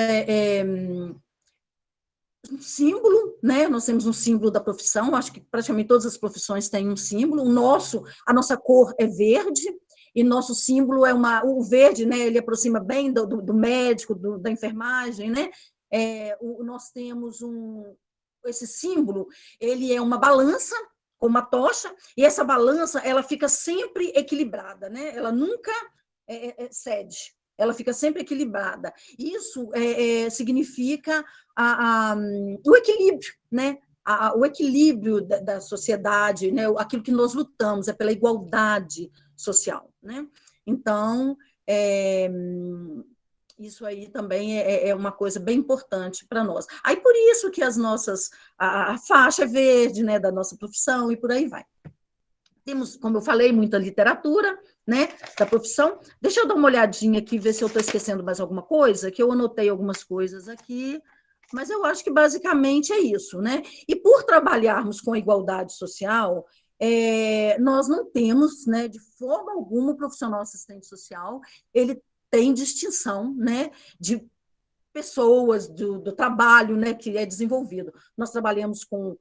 um símbolo, né? Nós temos um símbolo da profissão, acho que praticamente todas as profissões têm um símbolo. A nossa cor é verde, e nosso símbolo é o verde, né? Ele aproxima bem do médico, da enfermagem, né? Nós temos esse símbolo, ele é uma balança com uma tocha, e essa balança, ela fica sempre equilibrada, né? Ela nunca cede, ela fica sempre equilibrada. Isso significa o equilíbrio, né? O equilíbrio da sociedade, né? Aquilo que nós lutamos é pela igualdade social, né? Então, isso aí também é uma coisa bem importante para nós. Aí, por isso que a faixa verde, né, da nossa profissão, e por aí vai. Temos, como eu falei, muita literatura, né, da profissão. Deixa eu dar uma olhadinha aqui, ver se eu estou esquecendo mais alguma coisa, que eu anotei algumas coisas aqui, mas eu acho que basicamente é isso, né? E por trabalharmos com a igualdade social, nós não temos, né, de forma alguma, o profissional assistente social, ele tem distinção, né, de pessoas, do trabalho, né, que é desenvolvido. Nós trabalhamos com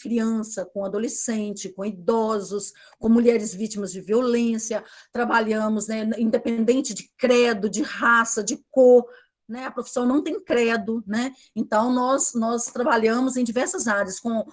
criança, com adolescente, com idosos, com mulheres vítimas de violência, trabalhamos, né, independente de credo, de raça, de cor, né, a profissão não tem credo, né? Então nós trabalhamos em diversas áreas, com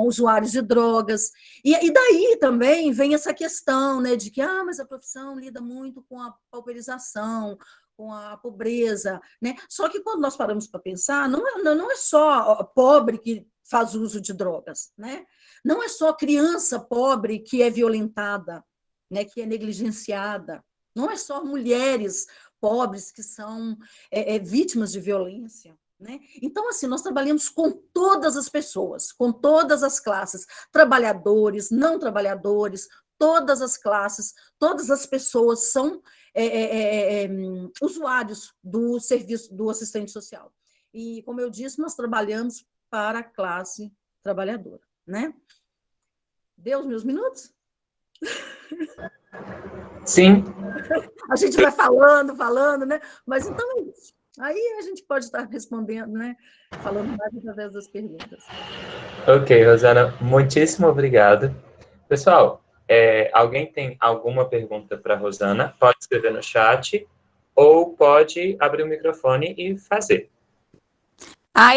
usuários de drogas, e daí também vem essa questão, né, de que mas a profissão lida muito com a pauperização, com a pobreza, né? Só que quando nós paramos para pensar, não é só pobre que faz uso de drogas, né? Não é só criança pobre que é violentada, né, que é negligenciada, não é só mulheres pobres que são vítimas de violência, né? Então, assim, nós trabalhamos com todas as pessoas, com todas as classes, trabalhadores, não trabalhadores, todas as classes, todas as pessoas são usuários do serviço do assistente social. E, como eu disse, nós trabalhamos para a classe trabalhadora, né? Deu os meus minutos? Sim. A gente vai falando, né? Mas então é isso. Aí a gente pode estar respondendo, né? Falando mais através das perguntas. Ok, Rosana, muitíssimo obrigado. Pessoal, alguém tem alguma pergunta para a Rosana? Pode escrever no chat ou pode abrir o microfone e fazer.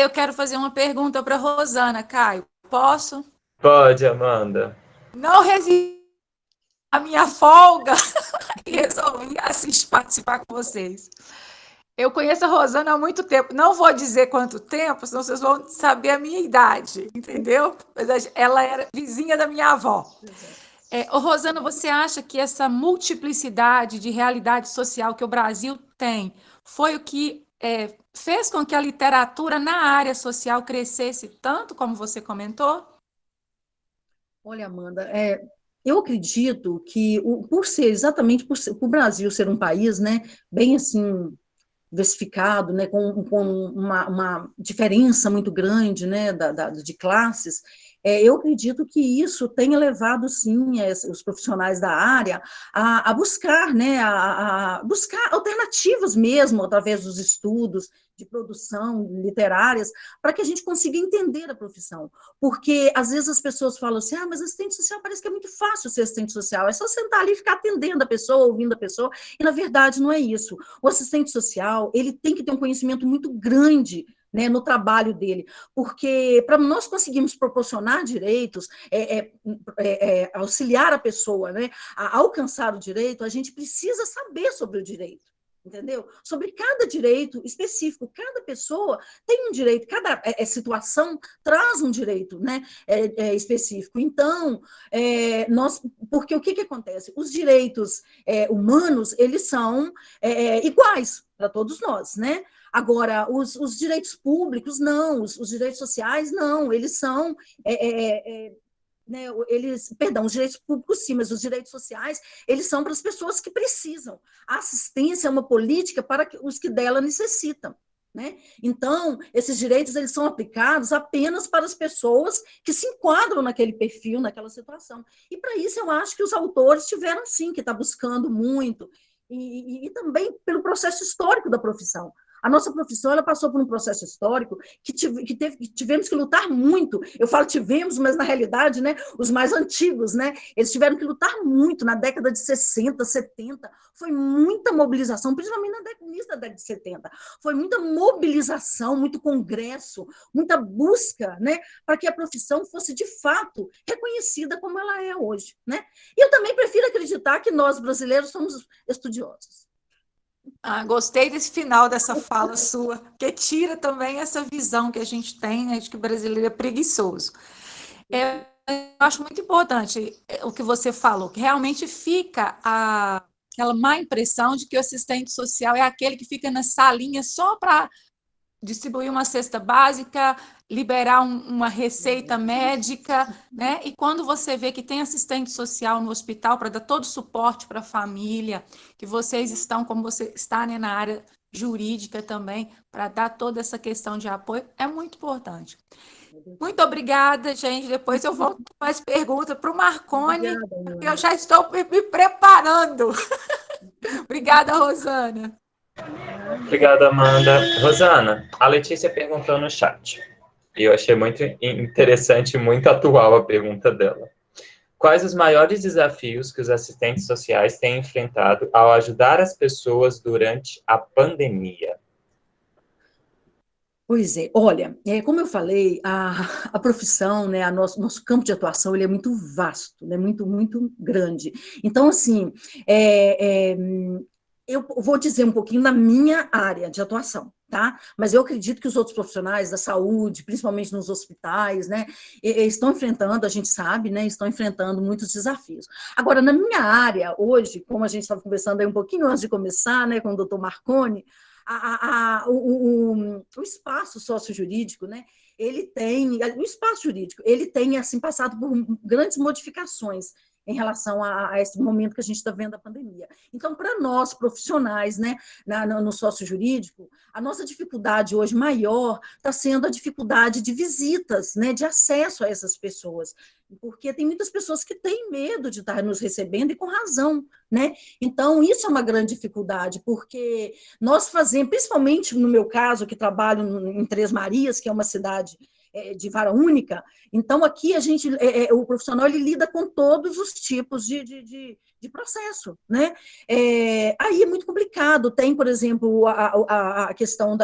Eu quero fazer uma pergunta para a Rosana, Caio. Posso? Pode, Amanda. Não resisti à minha folga e resolvi participar com vocês. Eu conheço a Rosana há muito tempo. Não vou dizer quanto tempo, senão vocês vão saber a minha idade, entendeu? Mas ela era vizinha da minha avó. Rosana, você acha que essa multiplicidade de realidade social que o Brasil tem foi o que fez com que a literatura na área social crescesse tanto, como você comentou? Olha, Amanda, eu acredito que, por o Brasil ser um país, né, bem assim, diversificado, né, com uma diferença muito grande, né, de classes, eu acredito que isso tenha levado, sim, os profissionais da área a buscar, né, a buscar alternativas mesmo, através dos estudos de produção literárias, para que a gente consiga entender a profissão. Porque, às vezes, as pessoas falam assim, mas assistente social parece que é muito fácil ser assistente social, é só sentar ali e ficar atendendo a pessoa, ouvindo a pessoa, e, na verdade, não é isso. O assistente social, ele tem que ter um conhecimento muito grande, né, no trabalho dele, porque para nós conseguirmos proporcionar direitos, auxiliar a pessoa, né, a alcançar o direito, a gente precisa saber sobre o direito, entendeu? Sobre cada direito específico, cada pessoa tem um direito, cada situação traz um direito, né, específico. Então, porque o que acontece? Os direitos humanos, eles são iguais para todos nós, né? Agora, os direitos públicos, não, os direitos sociais, não, eles são... né, perdão, os direitos públicos sim, mas os direitos sociais, eles são para as pessoas que precisam. A assistência é uma política para os que dela necessitam. Né? Então, esses direitos eles são aplicados apenas para as pessoas que se enquadram naquele perfil, naquela situação. E, para isso, eu acho que os autores tiveram, sim, que estar buscando muito, e também pelo processo histórico da profissão. A nossa profissão ela passou por um processo histórico que tivemos que lutar muito. Eu falo tivemos, mas na realidade, né, os mais antigos, né, eles tiveram que lutar muito na década de 60, 70. Foi muita mobilização, principalmente no início da década de 70. Foi muita mobilização, muito congresso, muita busca, né, para que a profissão fosse de fato reconhecida como ela é hoje. Né? E eu também prefiro acreditar que nós, brasileiros, somos estudiosos. Gostei desse final dessa fala sua, que tira também essa visão que a gente tem, né, de que o brasileiro é preguiçoso. Eu acho muito importante o que você falou, que realmente fica aquela má impressão de que o assistente social é aquele que fica na salinha só para distribuir uma cesta básica, liberar uma receita médica, né? E quando você vê que tem assistente social no hospital para dar todo o suporte para a família, que vocês estão, como você está, né, na área jurídica também, para dar toda essa questão de apoio, é muito importante. Muito obrigada, gente. Depois eu volto com mais perguntas para o Marconi, porque eu já estou me preparando. Obrigada, Rosana. Obrigado, Amanda. Rosana, a Letícia perguntou no chat, e eu achei muito interessante e muito atual a pergunta dela. Quais os maiores desafios que os assistentes sociais têm enfrentado ao ajudar as pessoas durante a pandemia? Pois é, olha, como eu falei, a profissão, né, nosso campo de atuação, ele é muito vasto, né, muito, muito grande. Então, assim, eu vou dizer um pouquinho da minha área de atuação, tá? Mas eu acredito que os outros profissionais da saúde, principalmente nos hospitais, né, estão enfrentando, a gente sabe, né, estão enfrentando muitos desafios. Agora, na minha área, hoje, como a gente estava conversando aí um pouquinho antes de começar, né, com o doutor Marconi, o espaço sociojurídico, né, o espaço jurídico, ele tem, assim, passado por grandes modificações em relação a esse momento que a gente está vendo a pandemia. Então, para nós, profissionais, né, no sócio-jurídico, a nossa dificuldade hoje maior está sendo a dificuldade de visitas, né, de acesso a essas pessoas, porque tem muitas pessoas que têm medo de estar nos recebendo, e com razão, né? Então, isso é uma grande dificuldade, porque nós fazemos, principalmente no meu caso, que trabalho em Três Marias, que é uma cidade de vara única, então aqui o profissional ele lida com todos os tipos de processo, né? Aí é muito complicado, tem, por exemplo, a questão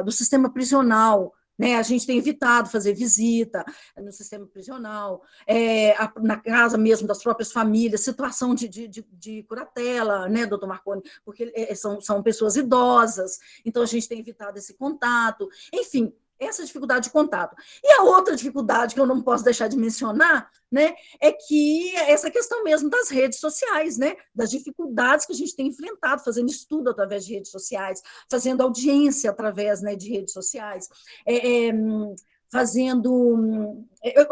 do sistema prisional, né? A gente tem evitado fazer visita no sistema prisional, na casa mesmo das próprias famílias, situação de curatela, né, doutor Marconi, porque são pessoas idosas, então a gente tem evitado esse contato, enfim, essa dificuldade de contato. E a outra dificuldade que eu não posso deixar de mencionar, né, é que essa questão mesmo das redes sociais, né, das dificuldades que a gente tem enfrentado, fazendo estudo através de redes sociais, fazendo audiência através, né, de redes sociais, fazendo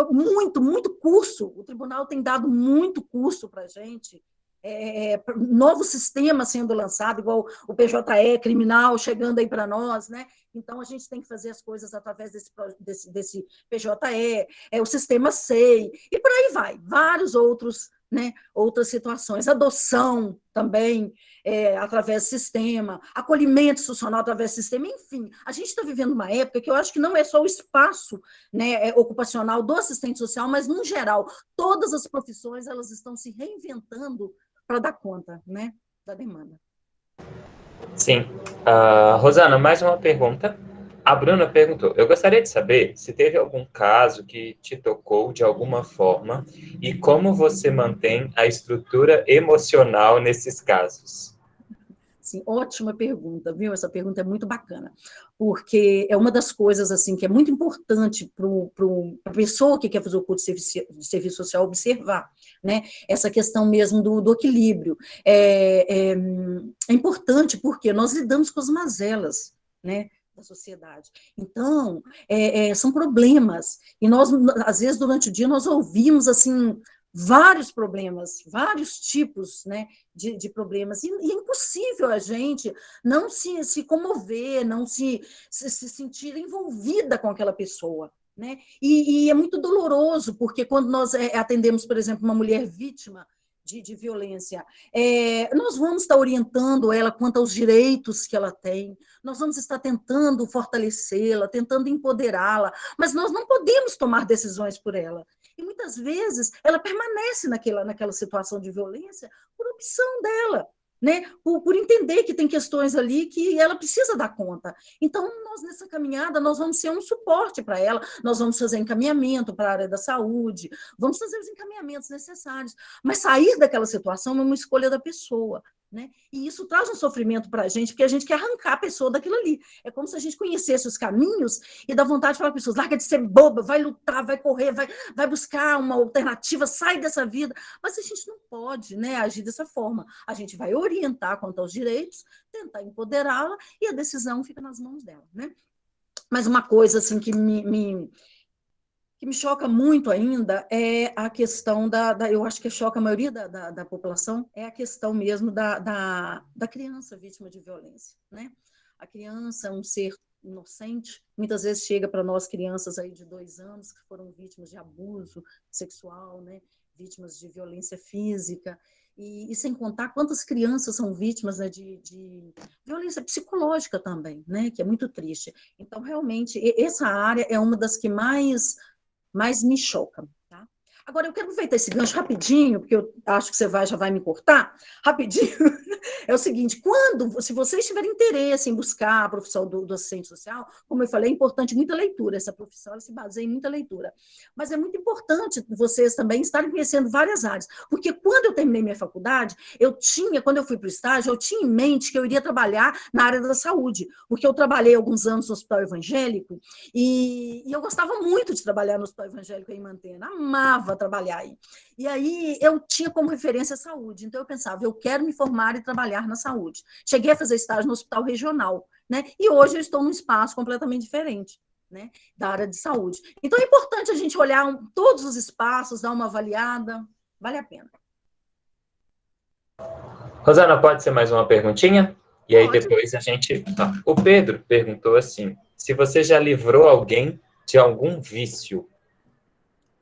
muito curso. O tribunal tem dado muito curso para a gente, novo sistema sendo lançado, igual o PJE criminal chegando aí para nós, né? Então, a gente tem que fazer as coisas através desse PJE, o sistema SEI, e por aí vai, vários outros, né, outras situações, adoção também, através do sistema, acolhimento institucional através do sistema, enfim, a gente está vivendo uma época que eu acho que não é só o espaço, né, ocupacional do assistente social, mas, no geral, todas as profissões elas estão se reinventando para dar conta, né, da demanda. Sim. Rosana, mais uma pergunta. A Bruna perguntou, eu gostaria de saber se teve algum caso que te tocou de alguma forma e como você mantém a estrutura emocional nesses casos. Sim, ótima pergunta, viu? Essa pergunta é muito bacana, porque é uma das coisas assim que é muito importante para a pessoa que quer fazer o curso de serviço social observar, né? Essa questão mesmo do equilíbrio. É importante porque nós lidamos com as mazelas, né, da sociedade. Então, são problemas, e nós, às vezes, durante o dia, nós ouvimos, assim, vários problemas, vários tipos, né, de problemas, e é impossível a gente não se comover, não se sentir envolvida com aquela pessoa, né, e é muito doloroso, porque quando nós atendemos, por exemplo, uma mulher vítima de violência, nós vamos estar orientando ela quanto aos direitos que ela tem, nós vamos estar tentando fortalecê-la, tentando empoderá-la, mas nós não podemos tomar decisões por ela. E muitas vezes ela permanece naquela situação de violência por opção dela, né? Por entender que tem questões ali que ela precisa dar conta. Então, nós, nessa caminhada, nós vamos ser um suporte para ela, nós vamos fazer encaminhamento para a área da saúde, vamos fazer os encaminhamentos necessários, mas sair daquela situação é uma escolha da pessoa, né? E isso traz um sofrimento para a gente, porque a gente quer arrancar a pessoa daquilo ali. É como se a gente conhecesse os caminhos e dá vontade de falar para as pessoas, larga de ser boba, vai lutar, vai correr, vai buscar uma alternativa, sai dessa vida. Mas a gente não pode, né, agir dessa forma. A gente vai orientar quanto aos direitos, tentar empoderá-la e a decisão fica nas mãos dela, né? Mas uma coisa assim que me choca muito ainda é a questão eu acho que choca a maioria da população, é a questão mesmo da criança vítima de violência, né? A criança é um ser inocente, muitas vezes chega para nós crianças aí de 2 anos que foram vítimas de abuso sexual, né? Vítimas de violência física, e sem contar quantas crianças são vítimas, né, de violência psicológica também, né? Que é muito triste. Então, realmente, essa área é uma das que mais me choca, tá? Agora, eu quero aproveitar esse gancho rapidinho, porque eu acho que você já vai me cortar, rapidinho. É o seguinte, se vocês tiverem interesse em buscar a profissão do assistente social, como eu falei, é importante muita leitura, essa profissão ela se baseia em muita leitura, mas é muito importante vocês também estarem conhecendo várias áreas, porque quando eu terminei minha faculdade, quando eu fui para o estágio, eu tinha em mente que eu iria trabalhar na área da saúde, porque eu trabalhei alguns anos no hospital evangélico, e eu gostava muito de trabalhar no hospital evangélico em Mantena, amava trabalhar aí. E aí eu tinha como referência a saúde, então eu pensava, eu quero me formar e trabalhar na saúde. Cheguei a fazer estágio no hospital regional, né? E hoje eu estou num espaço completamente diferente, né? Da área de saúde. Então é importante a gente olhar todos os espaços, dar uma avaliada, vale a pena. Rosana, pode ser mais uma perguntinha? E aí depois a gente... O Pedro perguntou assim, se você já livrou alguém de algum vício.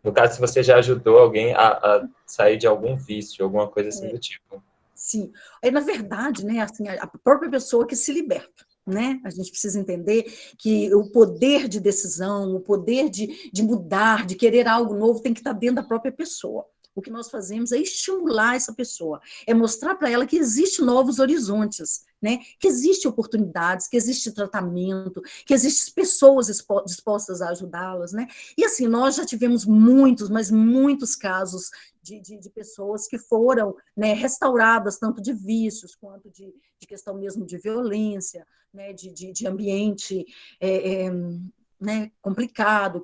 No caso, se você já ajudou alguém a sair de algum vício, alguma coisa assim do tipo. Sim. Na verdade, né, assim, a própria pessoa que se liberta, né? A gente precisa entender que o poder de decisão, o poder de mudar, de querer algo novo, tem que estar dentro da própria pessoa. O que nós fazemos é estimular essa pessoa, é mostrar para ela que existem novos horizontes, né? Que existem oportunidades, que existe tratamento, que existem pessoas dispostas a ajudá-las, né? E assim, nós já tivemos muitos, mas muitos casos de pessoas que foram, né, restauradas, tanto de vícios quanto de questão mesmo de violência, né, de ambiente né, complicado,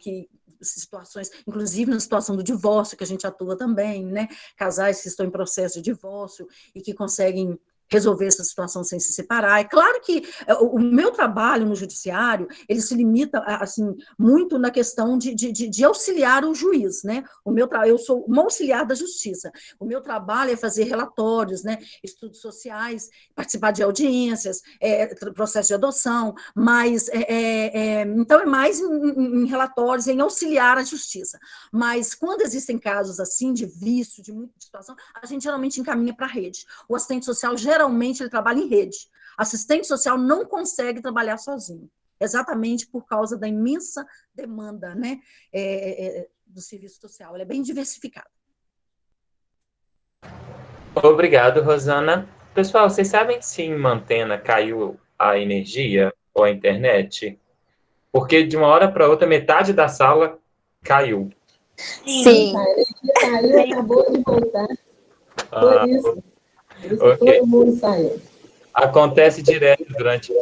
situações, inclusive na situação do divórcio, que a gente atua também, né? Casais que estão em processo de divórcio e que conseguem resolver essa situação sem se separar. É claro que o meu trabalho no judiciário, ele se limita, assim, muito na questão de auxiliar o juiz, né? Eu sou uma auxiliar da justiça. O meu trabalho é fazer relatórios, né? Estudos sociais, participar de audiências, processo de adoção, mas, então, é mais em relatórios, em auxiliar a justiça. Mas, quando existem casos, assim, de vício, de muita situação, a gente geralmente encaminha para a rede. O assistente social, geralmente, ele trabalha em rede. Assistente social não consegue trabalhar sozinho, exatamente por causa da imensa demanda, né, do serviço social. Ele é bem diversificado. Obrigado, Rosana. Pessoal, vocês sabem se em Mantena caiu a energia ou a internet? Porque de uma hora para outra, metade da sala caiu. Sim. A energia caiu, acabou de voltar. Foi isso. Okay. Todo mundo saiu. Acontece direto durante...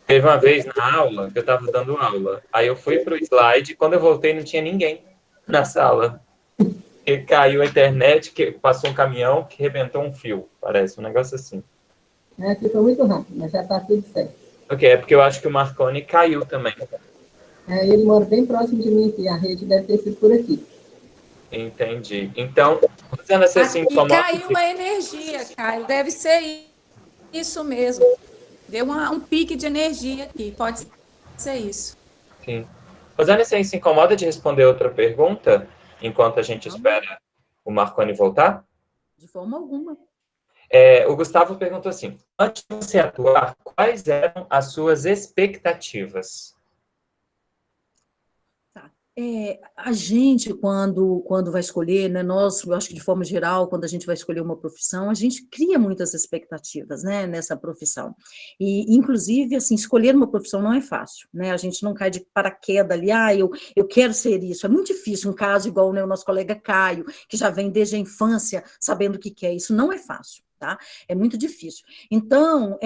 Teve uma vez na aula, que eu estava dando aula, aí eu fui para o slide, quando eu voltei não tinha ninguém na sala. E caiu a internet, que passou um caminhão que rebentou um fio, parece, um negócio assim. Aqui foi muito rápido, mas já está tudo certo. Ok, é porque eu acho que o Marconi caiu também. Ele mora bem próximo de mim aqui, a rede deve ter sido por aqui. Entendi. Então, Rosana, você se incomoda... caiu a energia, Caio, deve ser isso mesmo. Deu um pique de energia aqui, pode ser isso. Sim. Rosana, você se incomoda de responder outra pergunta, enquanto a gente espera o Marconi voltar? De forma alguma. O Gustavo perguntou assim, antes de você atuar, quais eram as suas expectativas? A gente, quando vai escolher, né, nós, eu acho que de forma geral, quando a gente vai escolher uma profissão, a gente cria muitas expectativas, né, nessa profissão. E, inclusive, assim, escolher uma profissão não é fácil, né, a gente não cai de paraquedas ali, eu quero ser isso. É muito difícil, um caso igual, né, o nosso colega Caio, que já vem desde a infância sabendo o que quer, isso não é fácil. Tá? É muito difícil. Então,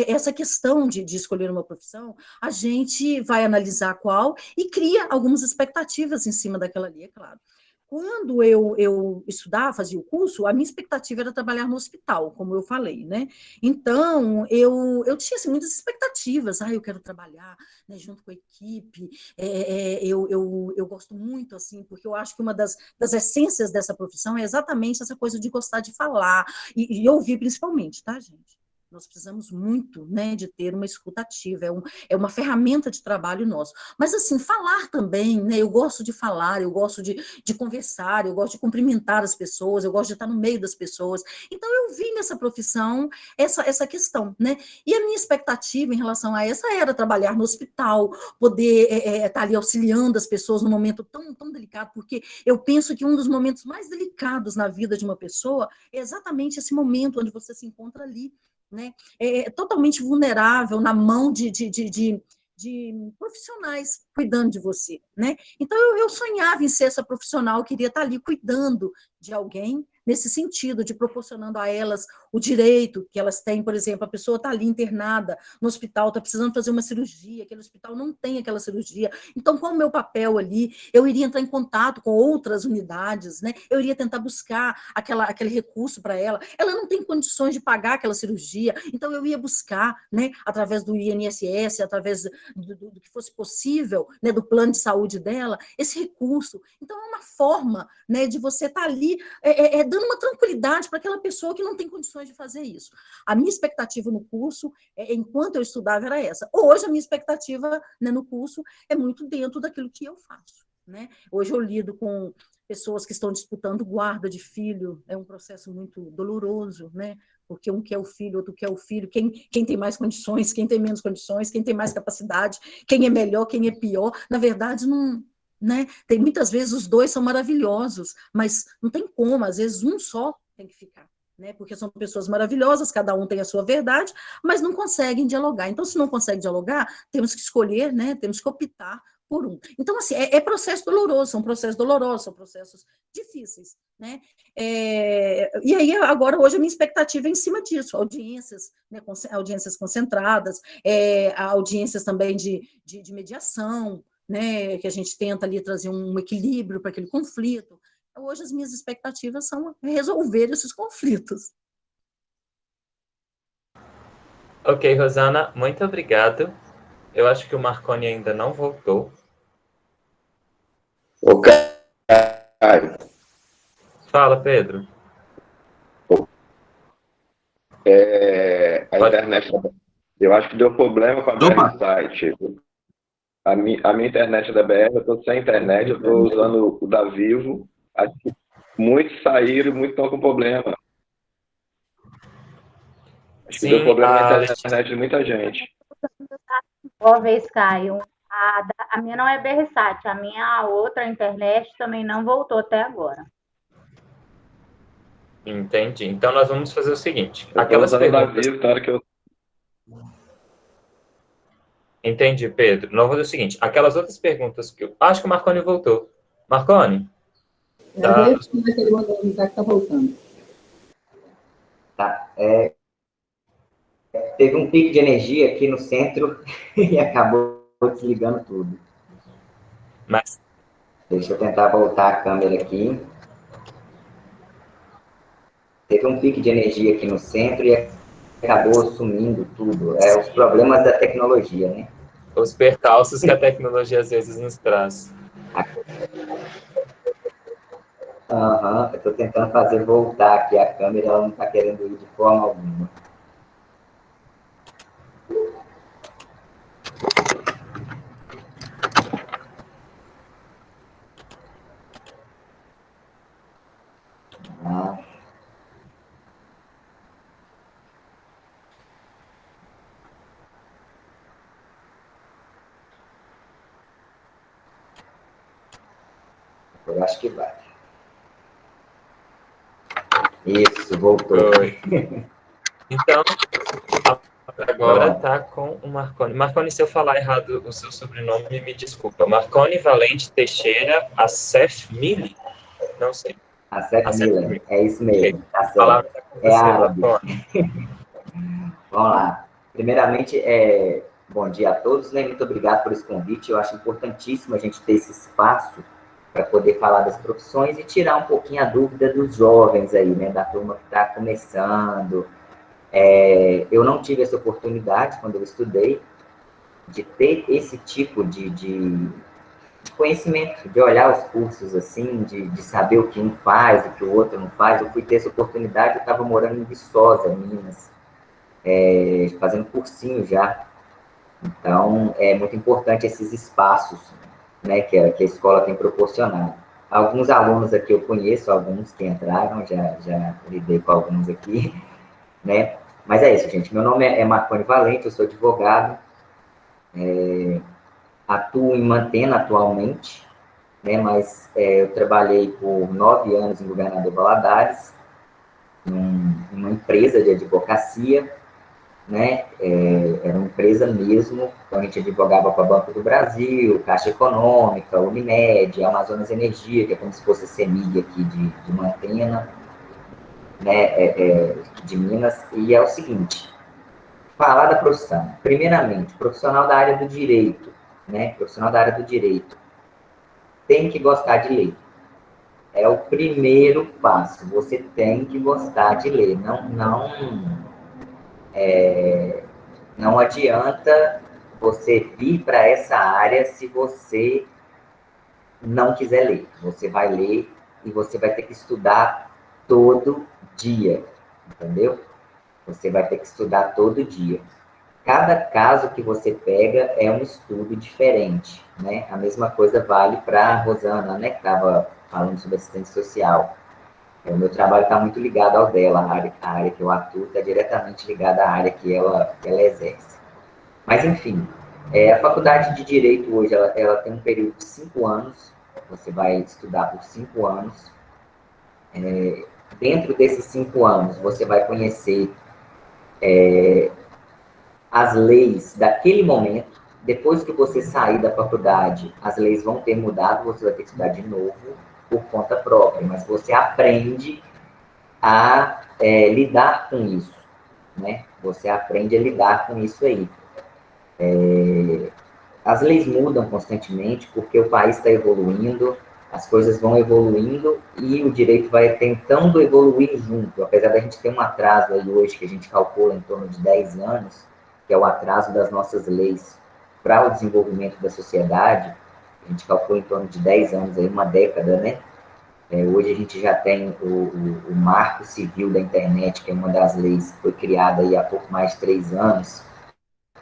essa questão de escolher uma profissão, a gente vai analisar qual e cria algumas expectativas em cima daquela ali, é claro. Quando eu estudava, fazia o curso, a minha expectativa era trabalhar no hospital, como eu falei, né? Então, eu tinha assim, muitas expectativas. Eu quero trabalhar, né, junto com a equipe. Eu gosto muito, assim, porque eu acho que uma das essências dessa profissão é exatamente essa coisa de gostar de falar e ouvir, principalmente, tá, gente? Nós precisamos muito, né, de ter uma escuta ativa, é uma ferramenta de trabalho nosso. Mas, assim, falar também, né, eu gosto de falar, eu gosto de conversar, eu gosto de cumprimentar as pessoas, eu gosto de estar no meio das pessoas. Então, eu vi nessa profissão essa questão, né? E a minha expectativa em relação a essa era trabalhar no hospital, poder estar ali auxiliando as pessoas num momento tão, tão delicado, porque eu penso que um dos momentos mais delicados na vida de uma pessoa é exatamente esse momento onde você se encontra ali, né? Totalmente vulnerável na mão de profissionais cuidando de você, né? Então, eu sonhava em ser essa profissional, queria estar ali cuidando de alguém, nesse sentido, de proporcionando a elas o direito que elas têm. Por exemplo, a pessoa está ali internada no hospital, está precisando fazer uma cirurgia, aquele hospital não tem aquela cirurgia. Então, qual o meu papel ali? Eu iria entrar em contato com outras unidades, né? Eu iria tentar buscar aquele recurso para ela. Ela não tem condições de pagar aquela cirurgia, então eu ia buscar, né, através do INSS, através do que fosse possível, né, do plano de saúde dela, esse recurso. Então, é uma forma, né, de você estar ali dando uma tranquilidade para aquela pessoa que não tem condições de fazer isso. A minha expectativa no curso, enquanto eu estudava, era essa. Hoje, a minha expectativa, né, no curso é muito dentro daquilo que eu faço, né? Hoje eu lido com pessoas que estão disputando guarda de filho, é um processo muito doloroso, né? Porque um quer o filho, outro quer o filho, quem tem mais condições, quem tem menos condições, quem tem mais capacidade, quem é melhor, quem é pior. Na verdade, não, né? Tem muitas vezes os dois são maravilhosos, mas não tem como, às vezes um só tem que ficar, né? Porque são pessoas maravilhosas, cada um tem a sua verdade, mas não conseguem dialogar. Então, se não consegue dialogar, temos que escolher, né? Temos que optar por um. Então, assim, é processo doloroso, são processos dolorosos, são processos difíceis, né? E aí, agora, hoje, a minha expectativa é em cima disso, audiências, né, audiências concentradas, audiências também de mediação, né, que a gente tenta ali trazer um equilíbrio para aquele conflito. Hoje, as minhas expectativas são resolver esses conflitos. Ok, Rosana, muito obrigado. Eu acho que o Marconi ainda não voltou. Ok. Fala, Pedro. A internet, eu acho que deu problema com a BR Site. A minha internet é da BR, eu estou sem internet, eu estou usando o da Vivo. Muitos saíram e muitos estão com problema. Acho que deu problema na internet de muita gente. Boa vez, Caio. A minha não é BRSAT, a minha outra internet também não voltou até agora. Entendi. Então, nós vamos fazer o seguinte. Eu estou usando da Vivo, claro que eu... Entendi, Pedro. Nós vamos fazer o seguinte. Aquelas outras perguntas que eu... Acho que o Marconi voltou. Marconi? Tá. Ele mandou avisar que está voltando. Tá. teve um pico de energia aqui no centro e acabou desligando tudo. Mas Deixa eu tentar voltar a câmera aqui. Teve um pico de energia aqui no centro e acabou sumindo tudo. Os problemas da tecnologia, né? os percalços que a tecnologia às vezes nos traz. Aham, eu estou tentando fazer voltar aqui a câmera, ela não está querendo ir de forma alguma. Ah. Eu acho que vai. Isso, voltou. Foi. Então, agora está com o Marconi. Marconi, se eu falar errado o seu sobrenome, me desculpa. Marconi Valente Teixeira Assef Mili? Não sei. Assef Miller, é isso mesmo, tá certo. A palavra está com você, árabe. Marconi. Vamos lá. Primeiramente, bom dia a todos, né? Muito obrigado por esse convite. Eu acho importantíssimo a gente ter esse espaço para poder falar das profissões e tirar um pouquinho a dúvida dos jovens aí, né? Da turma que está começando. Eu não tive essa oportunidade, quando eu estudei, de ter esse tipo de conhecimento, de olhar os cursos assim, de saber o que um faz, o que o outro não faz. Eu fui ter essa oportunidade, eu estava morando em Viçosa, Minas, fazendo cursinho já. Então, é muito importante esses espaços, né, que a escola tem proporcionado. Alguns alunos aqui eu conheço, alguns que entraram, já lidei com alguns aqui, né? Mas é isso, gente. Meu nome é Marconi Valente, eu sou advogado, atuo em Mantena atualmente, né? Mas eu trabalhei por 9 anos em Governador Valadares, numa empresa de advocacia, né? Era uma empresa mesmo, então a gente advogava para Banco do Brasil, Caixa Econômica, Unimed, Amazonas Energia, que é como se fosse a CEMIG aqui de Mantena, né? De Minas. E é o seguinte, falar da profissão. Primeiramente, profissional da área do direito, né? Profissional da área do direito tem que gostar de ler. É o primeiro passo. Você tem que gostar de ler. Não adianta você vir para essa área se você não quiser ler. Você vai ler e você vai ter que estudar todo dia, entendeu? Você vai ter que estudar todo dia. Cada caso que você pega é um estudo diferente, né? A mesma coisa vale para a Rosana, né, que estava falando sobre assistente social. O meu trabalho está muito ligado ao dela, a área que eu atuo está diretamente ligada à área que ela exerce. Mas, enfim, a faculdade de Direito hoje, ela tem um período de 5 anos, você vai estudar por 5 anos. Dentro desses 5 anos, você vai conhecer as leis daquele momento. Depois que você sair da faculdade, as leis vão ter mudado, você vai ter que estudar de novo por conta própria, mas você aprende a lidar com isso, né? Você aprende a lidar com isso aí. As leis mudam constantemente porque o país está evoluindo, as coisas vão evoluindo e o direito vai tentando evoluir junto, apesar da gente ter um atraso aí hoje que a gente calcula em torno de 10 anos, que é o atraso das nossas leis para o desenvolvimento da sociedade. A gente calcula em torno de 10 anos, aí, uma década, né? Hoje a gente já tem o Marco Civil da Internet, que é uma das leis que foi criada aí há pouco mais de 3 anos.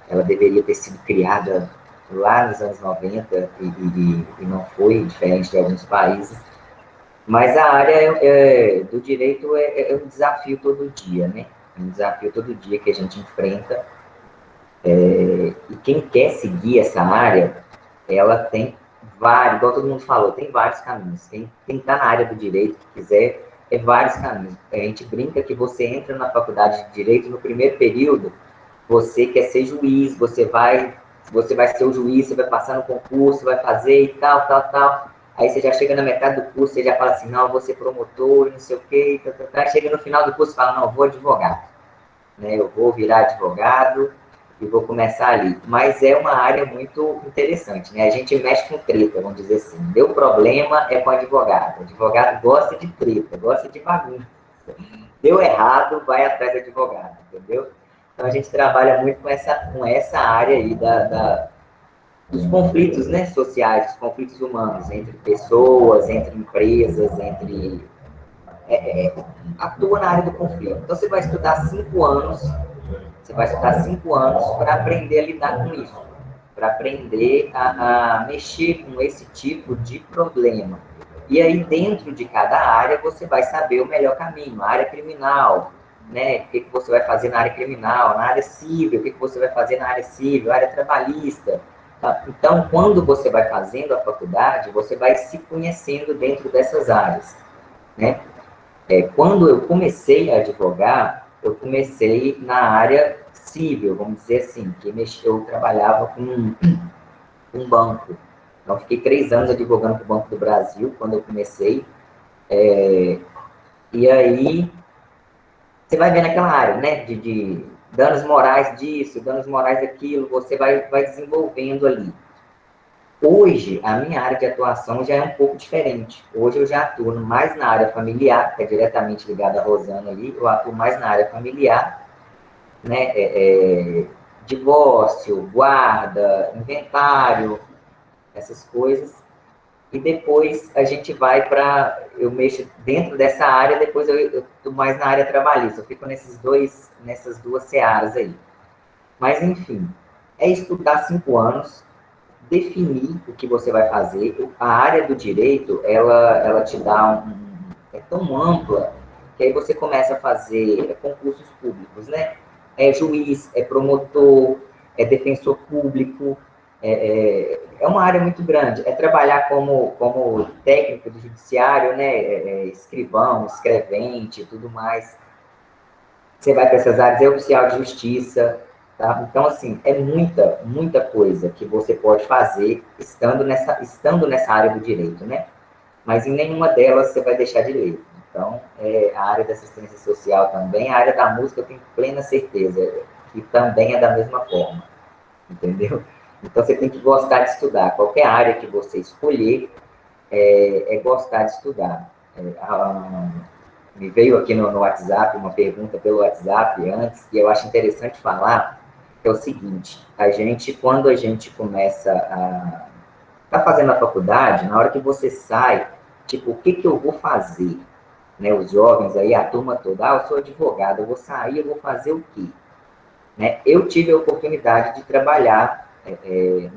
Ela deveria ter sido criada lá nos anos 90 e não foi, diferente de alguns países. Mas a área do direito é um desafio todo dia, né? É um desafio todo dia que a gente enfrenta. E quem quer seguir essa área, ela tem vários, igual todo mundo falou, tem vários caminhos. Quem está na área do direito, que quiser, vários caminhos. A gente brinca que você entra na faculdade de direito, no primeiro período, você quer ser juiz, você vai ser o juiz, você vai passar no concurso, vai fazer e tal. Aí você já chega na metade do curso, você já fala assim, não, vou ser promotor, não sei o quê, chega no final do curso e fala, não, vou advogar. né? Eu vou virar advogado e vou começar ali. Mas é uma área muito interessante, né? A gente mexe com treta, vamos dizer assim. Deu problema é com advogado. O advogado gosta de treta, gosta de bagunça. Deu errado, vai atrás do advogado, entendeu? Então, a gente trabalha muito com essa área aí dos conflitos, né, sociais, dos conflitos humanos, entre pessoas, entre empresas, atua na área do conflito. Então, você vai estudar 5 anos, para aprender a lidar com isso, para aprender a mexer com esse tipo de problema. E aí, dentro de cada área, você vai saber o melhor caminho. A área criminal, né? O que você vai fazer na área criminal, na área civil, o que você vai fazer na área civil, área trabalhista. Tá? Então, quando você vai fazendo a faculdade, você vai se conhecendo dentro dessas áreas, né? Quando eu comecei a advogar, eu comecei na área civil, vamos dizer assim, que eu trabalhava com um banco. Então, fiquei 3 anos advogando para o Banco do Brasil, quando eu comecei. E aí, você vai ver naquela área, né, de danos morais disso, danos morais daquilo, você vai desenvolvendo ali. Hoje, a minha área de atuação já é um pouco diferente. Hoje eu já atuo mais na área familiar, que é diretamente ligada à Rosana ali, eu atuo mais na área familiar, né, divórcio, guarda, inventário, essas coisas. E depois a gente vai eu mexo dentro dessa área, depois eu estou mais na área trabalhista, eu fico nessas 2 searas aí. Mas, enfim, é estudar 5 anos, definir o que você vai fazer. A área do direito, ela te dá é tão ampla, que aí você começa a fazer concursos públicos, né? É juiz, é promotor, é defensor público, é uma área muito grande. É trabalhar como técnico do judiciário, né? Escrivão, escrevente e tudo mais. Você vai para essas áreas, é oficial de justiça, tá? Então, assim, é muita coisa que você pode fazer estando nessa área do direito, né? Mas em nenhuma delas você vai deixar de ler. Então, a área da assistência social também, a área da música eu tenho plena certeza que também é da mesma forma, entendeu? Então, você tem que gostar de estudar. Qualquer área que você escolher, gostar de estudar. Me veio aqui no WhatsApp uma pergunta pelo WhatsApp antes, e eu acho interessante falar, que é o seguinte: quando a gente começa a tá fazendo a faculdade, na hora que você sai, tipo, o que eu vou fazer? Né, os jovens aí, a turma toda, eu sou advogado, eu vou sair, eu vou fazer o quê? Né? Eu tive a oportunidade de trabalhar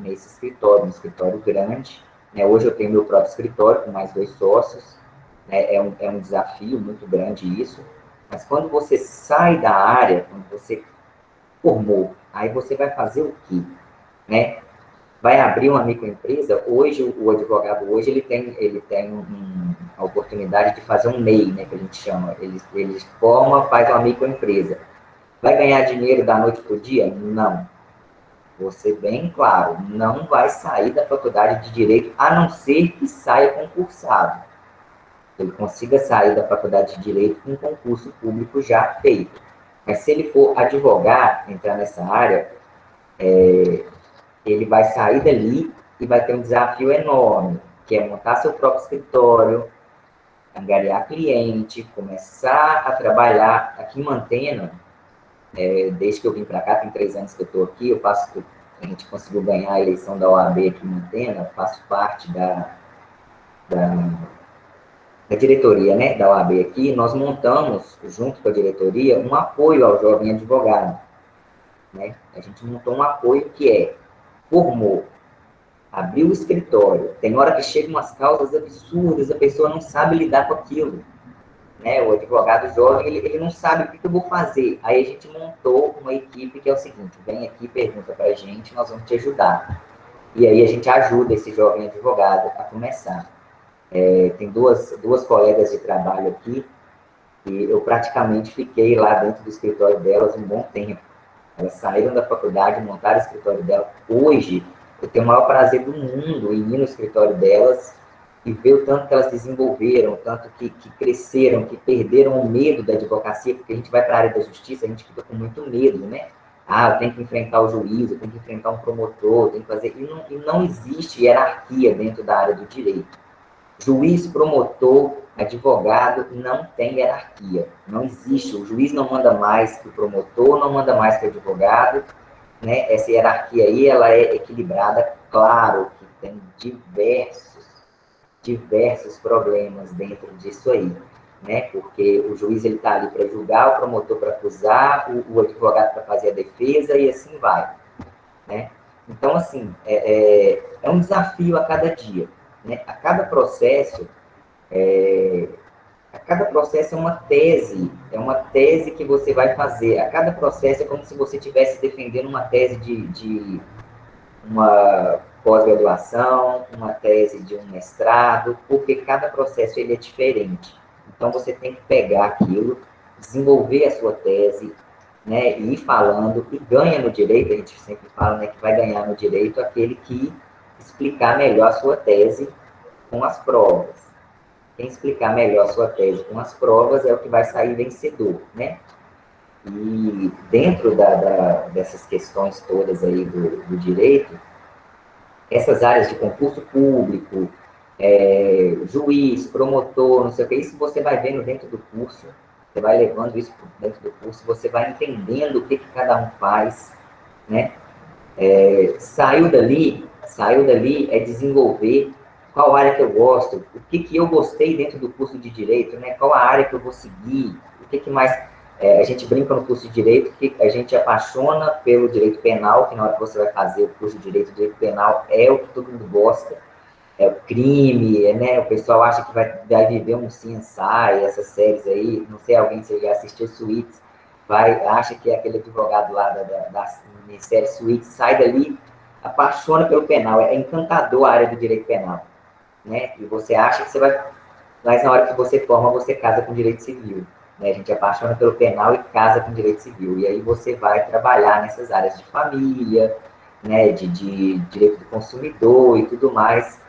nesse escritório, um escritório grande, né? Hoje eu tenho meu próprio escritório com mais 2 sócios, né? É um desafio muito grande isso, mas quando você sai da área, quando você formou, aí você vai fazer o quê? Né? Vai abrir uma microempresa. Hoje, o advogado, hoje, ele tem a oportunidade de fazer um MEI, né, que a gente chama. Ele forma, faz uma microempresa. Vai ganhar dinheiro da noite para o dia? Não. Vou ser bem claro, não vai sair da faculdade de Direito, a não ser que saia concursado. Ele consiga sair da faculdade de Direito com um concurso público já feito. Mas se ele for advogar, entrar nessa área, ele vai sair dali e vai ter um desafio enorme, que é montar seu próprio escritório, angariar cliente, começar a trabalhar aqui em Mantena. Desde que eu vim para cá, tem 3 anos que eu estou aqui, a gente conseguiu ganhar a eleição da OAB aqui em Mantena, faço parte da diretoria, né, da OAB aqui. Nós montamos, junto com a diretoria, um apoio ao jovem advogado. Né? A gente montou um apoio que formou, abriu o escritório, tem hora que chegam umas causas absurdas, a pessoa não sabe lidar com aquilo, né? O advogado jovem, ele não sabe o que eu vou fazer. Aí a gente montou uma equipe que é o seguinte: vem aqui, pergunta pra gente, nós vamos te ajudar. E aí a gente ajuda esse jovem advogado a começar. Tem duas colegas de trabalho aqui, e eu praticamente fiquei lá dentro do escritório delas um bom tempo. Elas saíram da faculdade, montaram o escritório dela. Hoje, eu tenho o maior prazer do mundo em ir no escritório delas e ver o tanto que elas desenvolveram, o tanto que cresceram, que perderam o medo da advocacia, porque a gente vai para a área da justiça, a gente fica com muito medo, né? Ah, eu tenho que enfrentar o juiz, eu tenho que enfrentar um promotor, eu tenho que fazer... E não existe hierarquia dentro da área do direito. Juiz, promotor, advogado, não tem hierarquia. Não existe. O juiz não manda mais que o promotor, não manda mais que o advogado, né? Essa hierarquia aí, ela é equilibrada, claro que tem diversos problemas dentro disso aí, né? Porque o juiz ele está ali para julgar, o promotor para acusar, o advogado para fazer a defesa e assim vai, né? Então, assim, é um desafio a cada dia, né? A cada processo é uma tese que você vai fazer. A cada processo é como se você estivesse defendendo uma tese de uma pós-graduação, uma tese de um mestrado, porque cada processo ele é diferente. Então, você tem que pegar aquilo, desenvolver a sua tese, né, e ir falando, e ganha no direito, a gente sempre fala, né, que vai ganhar no direito aquele que explicar melhor a sua tese com as provas. Quem explicar melhor a sua tese com as provas é o que vai sair vencedor, né? E dentro dessas questões todas aí do direito, essas áreas de concurso público, juiz, promotor, não sei o que, isso você vai vendo dentro do curso, você vai levando isso dentro do curso, você vai entendendo o que cada um faz, né? Saiu dali é desenvolver qual área que eu gosto, o que eu gostei dentro do curso de Direito, né? Qual a área que eu vou seguir, o que mais... a gente brinca no curso de Direito que a gente apaixona pelo Direito Penal, que na hora que você vai fazer o curso de Direito Penal é o que todo mundo gosta, é o crime, né? O pessoal acha que vai viver um CSI, essas séries aí, não sei, alguém se já assistiu Suits, acha que é aquele advogado lá da série Suits, sai dali, apaixona pelo penal, é encantador a área do Direito Penal, né? E você acha que você vai... Mas na hora que você forma, você casa com Direito Civil. Né? A gente apaixona pelo penal e casa com Direito Civil. E aí você vai trabalhar nessas áreas de família, né? de direito do consumidor e tudo mais.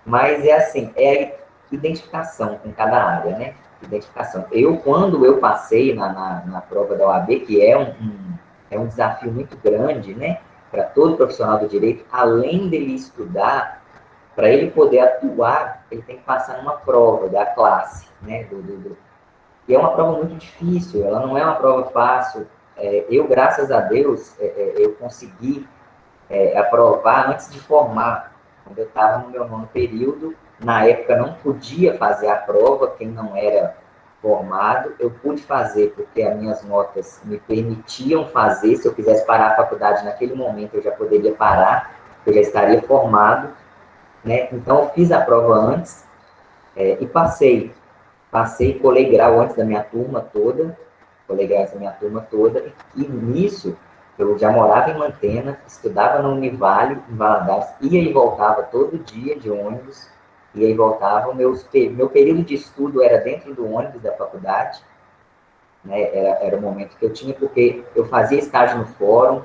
Mas é assim, é a identificação com cada área, né? Identificação. Quando eu passei na prova da OAB, que é um desafio muito grande, né? Para todo profissional do direito, além dele estudar, para ele poder atuar, ele tem que passar numa prova da classe, né? E é uma prova muito difícil, ela não é uma prova fácil. Graças a Deus, eu consegui aprovar antes de formar. Quando eu estava no meu 9º período, na época não podia fazer a prova, quem não era formado, eu pude fazer, porque as minhas notas me permitiam fazer. Se eu quisesse parar a faculdade naquele momento, eu já poderia parar, eu já estaria formado, né? Então, eu fiz a prova antes e passei, colei grau antes da minha turma toda, e nisso, eu já morava em Mantena, estudava no Univale, em Valadares, ia e voltava todo dia de ônibus, ia e voltava. Meu período de estudo era dentro do ônibus da faculdade, né? Era o momento que eu tinha, porque eu fazia estágio no fórum,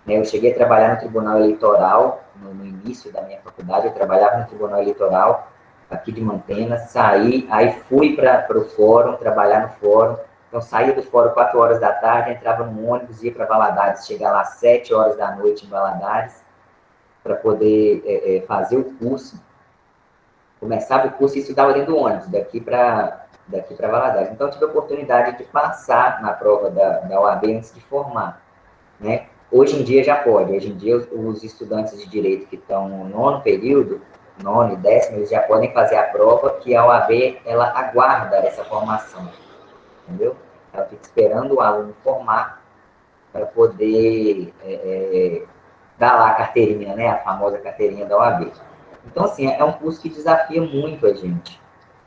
né? Eu cheguei a trabalhar no Tribunal Eleitoral, no início da minha faculdade, eu trabalhava no Tribunal Eleitoral, aqui de Mantena, saí, aí fui para o fórum, trabalhar no fórum. Então, saía do fórum 4 horas da tarde, entrava no ônibus, ia para Valadares, chegar lá às 7 horas da noite em Valadares, para poder fazer o curso. Começava o curso e estudava dentro do ônibus, daqui para Valadares. Então, eu tive a oportunidade de passar na prova da OAB antes de formar, né? Hoje em dia já pode. Hoje em dia, os estudantes de Direito que estão no 9º período, 9º e 10º, eles já podem fazer a prova, que a OAB, ela aguarda essa formação. Entendeu? Ela fica esperando o aluno formar para poder dar lá a carteirinha, né? A famosa carteirinha da OAB. Então, assim, é um curso que desafia muito a gente.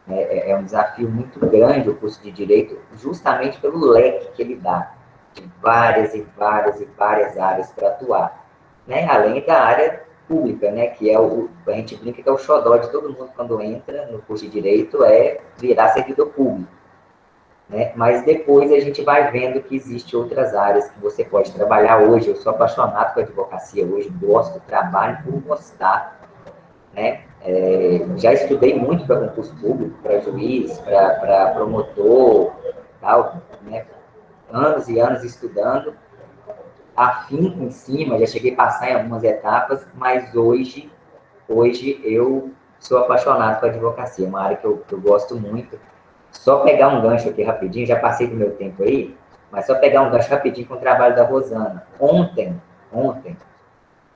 É um desafio muito grande o curso de Direito, justamente pelo leque que ele dá, de várias e várias áreas para atuar. Né? Além da área pública, né? Que é a gente brinca que é o xodó de todo mundo quando entra no curso de Direito, é virar servidor público. Né? Mas depois a gente vai vendo que existem outras áreas que você pode trabalhar hoje. Eu sou apaixonado por advocacia hoje, gosto, trabalho por gostar, né? Já estudei muito para concurso público, para juiz, para promotor, tal, né? Anos e anos estudando, afinco em cima, já cheguei a passar em algumas etapas, mas hoje eu sou apaixonado por advocacia, uma área que eu gosto muito. Só pegar um gancho aqui rapidinho, já passei do meu tempo aí, mas só pegar um gancho rapidinho com o trabalho da Rosana. Ontem,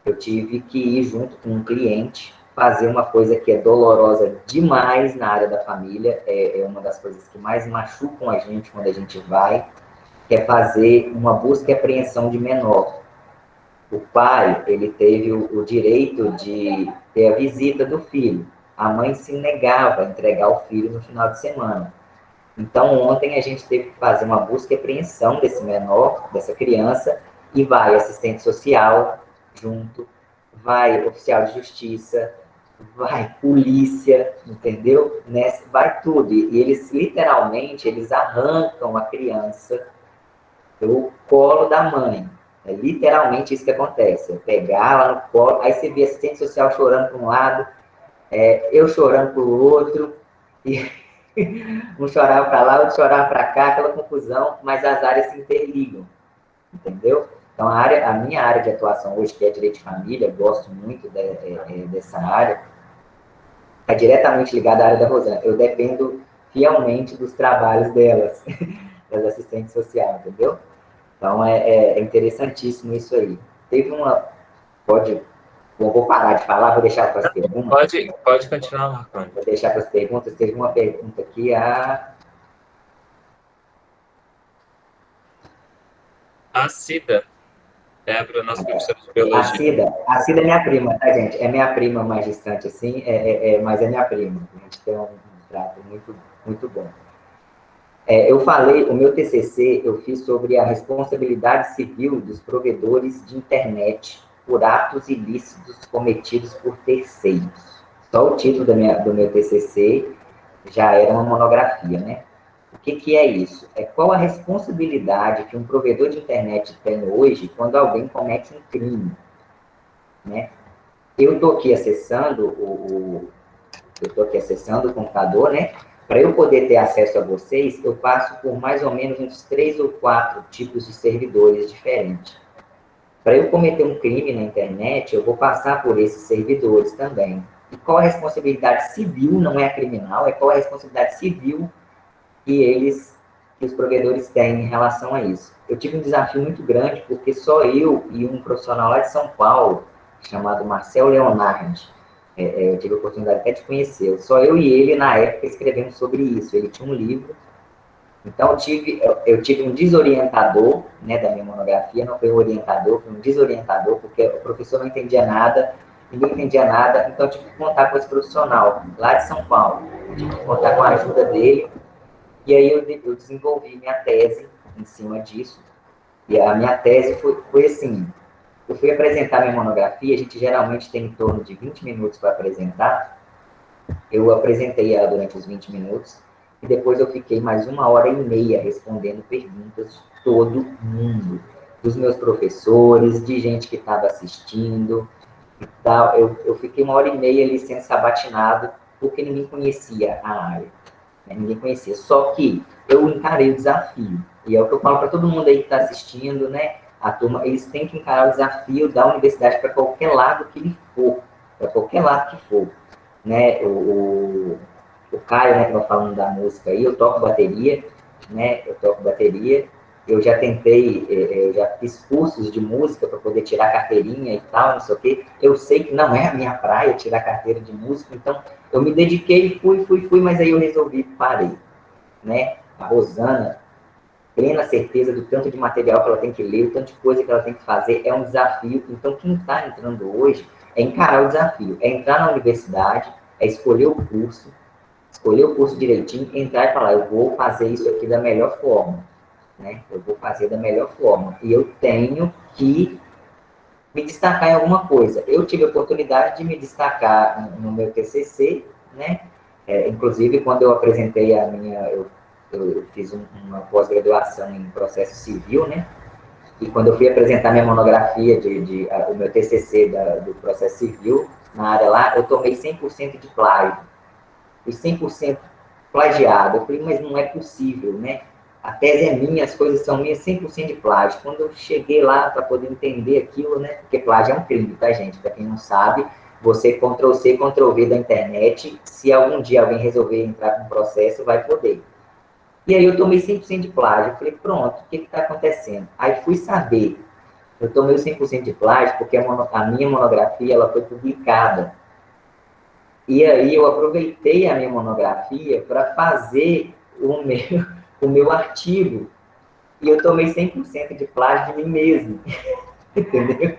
eu tive que ir junto com um cliente fazer uma coisa que é dolorosa demais na área da família, é uma das coisas que mais machucam a gente quando a gente vai, que é fazer uma busca e apreensão de menor. O pai, ele teve o direito de ter a visita do filho. A mãe se negava a entregar o filho no final de semana. Então, ontem a gente teve que fazer uma busca e apreensão desse menor, dessa criança, e vai assistente social junto, vai oficial de justiça, vai polícia, entendeu? Vai tudo. E eles, literalmente, eles arrancam a criança do colo da mãe. É literalmente isso que acontece. É pegar lá no colo, aí você vê assistente social chorando para um lado, eu chorando para o outro, e um chorava para lá, outro chorava para cá, aquela confusão, mas as áreas se interligam, entendeu? Então, a minha área de atuação hoje, que é direito de família, gosto muito dessa área, está diretamente ligada à área da Rosana. Eu dependo fielmente dos trabalhos delas, das assistentes sociais, entendeu? Então, é interessantíssimo isso aí. Teve uma... Vou parar de falar, vou deixar para as perguntas. Pode continuar, Marconi. Vou deixar para as perguntas. Teve uma pergunta aqui, a Cida, Débora, nossa professora de biologia. A Cida é minha prima, tá, gente? É minha prima mais distante, assim, mas é minha prima. A gente tem um trato muito, muito bom. Eu falei, o meu TCC, eu fiz sobre a responsabilidade civil dos provedores de internet por atos ilícitos cometidos por terceiros. Só o título do meu TCC já era uma monografia, né? O que é isso? Qual a responsabilidade que um provedor de internet tem hoje quando alguém comete um crime, né? Eu estou aqui acessando o computador, né? Para eu poder ter acesso a vocês, eu passo por mais ou menos uns 3 ou 4 tipos de servidores diferentes. Para eu cometer um crime na internet, eu vou passar por esses servidores também. E qual a responsabilidade civil, não é a criminal, qual a responsabilidade civil que os provedores têm em relação a isso. Eu tive um desafio muito grande, porque só eu e um profissional lá de São Paulo, chamado Marcel Leonardi, eu tive a oportunidade até de conhecer, só eu e ele, na época, escrevemos sobre isso. Ele tinha um livro. Então, eu tive um desorientador, né, da minha monografia, não foi um orientador, foi um desorientador, porque o professor não entendia nada, ninguém entendia nada, então eu tive que contar com esse profissional, lá de São Paulo. Eu tive que contar com a ajuda dele, e aí eu desenvolvi minha tese em cima disso. E a minha tese foi assim, eu fui apresentar minha monografia, a gente geralmente tem em torno de 20 minutos para apresentar. Eu apresentei ela durante os 20 minutos, e depois eu fiquei mais 1h30 respondendo perguntas de todo mundo, dos meus professores, de gente que estava assistindo e tal. Eu fiquei 1h30 ali sendo sabatinado, porque ninguém conhecia a área, né? Ninguém conhecia. Só que eu encarei o desafio, e é o que eu falo para todo mundo aí que está assistindo, né? A turma, eles têm que encarar o desafio da universidade para qualquer lado que ele for, para qualquer lado que for, né? O Caio, né, que eu falando da música aí, eu toco bateria, né? Eu já tentei, eu já fiz cursos de música para poder tirar carteirinha e tal, não sei o quê. Eu sei que não é a minha praia tirar carteira de música, então eu me dediquei, fui, mas aí eu resolvi, parei, né? A Rosana, plena certeza do tanto de material que ela tem que ler, o tanto de coisa que ela tem que fazer, é um desafio. Então, quem está entrando hoje é encarar o desafio, é entrar na universidade, é escolher o curso direitinho, entrar e falar, eu vou fazer isso aqui da melhor forma, né? Eu vou fazer da melhor forma. E eu tenho que me destacar em alguma coisa. Eu tive a oportunidade de me destacar no meu TCC, né? Inclusive, quando eu apresentei a minha... Eu fiz uma pós-graduação em processo civil, né? E quando eu fui apresentar minha monografia, o meu TCC do processo civil, na área lá, eu tomei 100% de plágio. Fui 100% plagiado. Eu falei, mas não é possível, né? A tese é minha, as coisas são minhas, 100% de plágio. Quando eu cheguei lá para poder entender aquilo, né? Porque plágio é um crime, tá, gente? Para quem não sabe, você Ctrl+C, Ctrl+V da internet, se algum dia alguém resolver entrar com processo, vai poder. E aí eu tomei 100% de plágio. Eu falei, pronto, o que está acontecendo? Aí fui saber. Eu tomei o 100% de plágio porque a minha monografia ela foi publicada. E aí eu aproveitei a minha monografia para fazer o meu artigo. E eu tomei 100% de plágio de mim mesmo. Entendeu?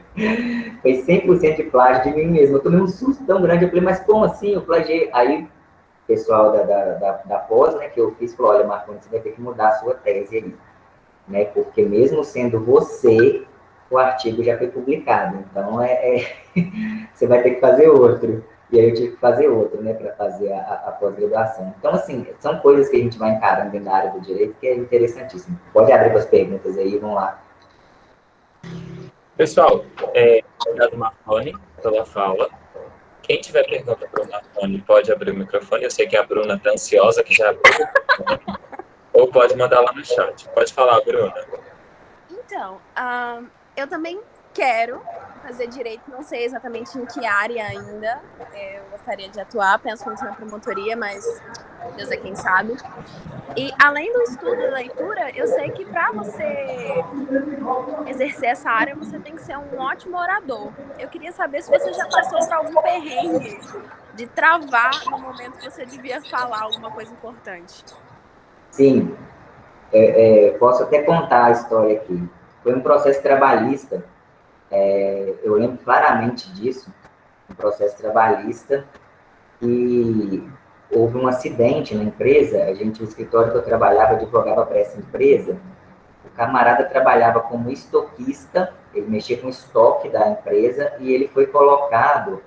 Foi 100% de plágio de mim mesmo. Eu tomei um susto tão grande. Eu falei, mas como assim? Eu plagiei. Aí o pessoal da pós, né, que eu fiz, falou, olha, Marconi, você vai ter que mudar a sua tese aí. Né? Porque mesmo sendo você, o artigo já foi publicado. Então, você vai ter que fazer outro. E aí eu tive que fazer outro, né, para fazer a pós-graduação. Então, assim, são coisas que a gente vai encarando dentro da área do direito que é interessantíssimo. Pode abrir as perguntas aí, vamos lá. Pessoal, obrigado, Marconi, pela fala. Quem tiver pergunta para o Marconi, pode abrir o microfone. Eu sei que a Bruna está ansiosa, que já abriu o microfone. Ou pode mandar lá no chat. Pode falar, Bruna. Então, eu também quero fazer direito, não sei exatamente em que área ainda eu gostaria de atuar, penso muito na promotoria, mas Deus é quem sabe. E além do estudo e leitura, eu sei que para você exercer essa área, você tem que ser um ótimo orador. Eu queria saber se você já passou por algum perrengue de travar no momento que você devia falar alguma coisa importante. Sim, posso até contar a história aqui. Foi um processo trabalhista, eu lembro claramente disso, um processo trabalhista, e houve um acidente na empresa, o escritório que eu trabalhava, advogava para essa empresa, o camarada trabalhava como estoquista, ele mexia com o estoque da empresa, e ele foi colocado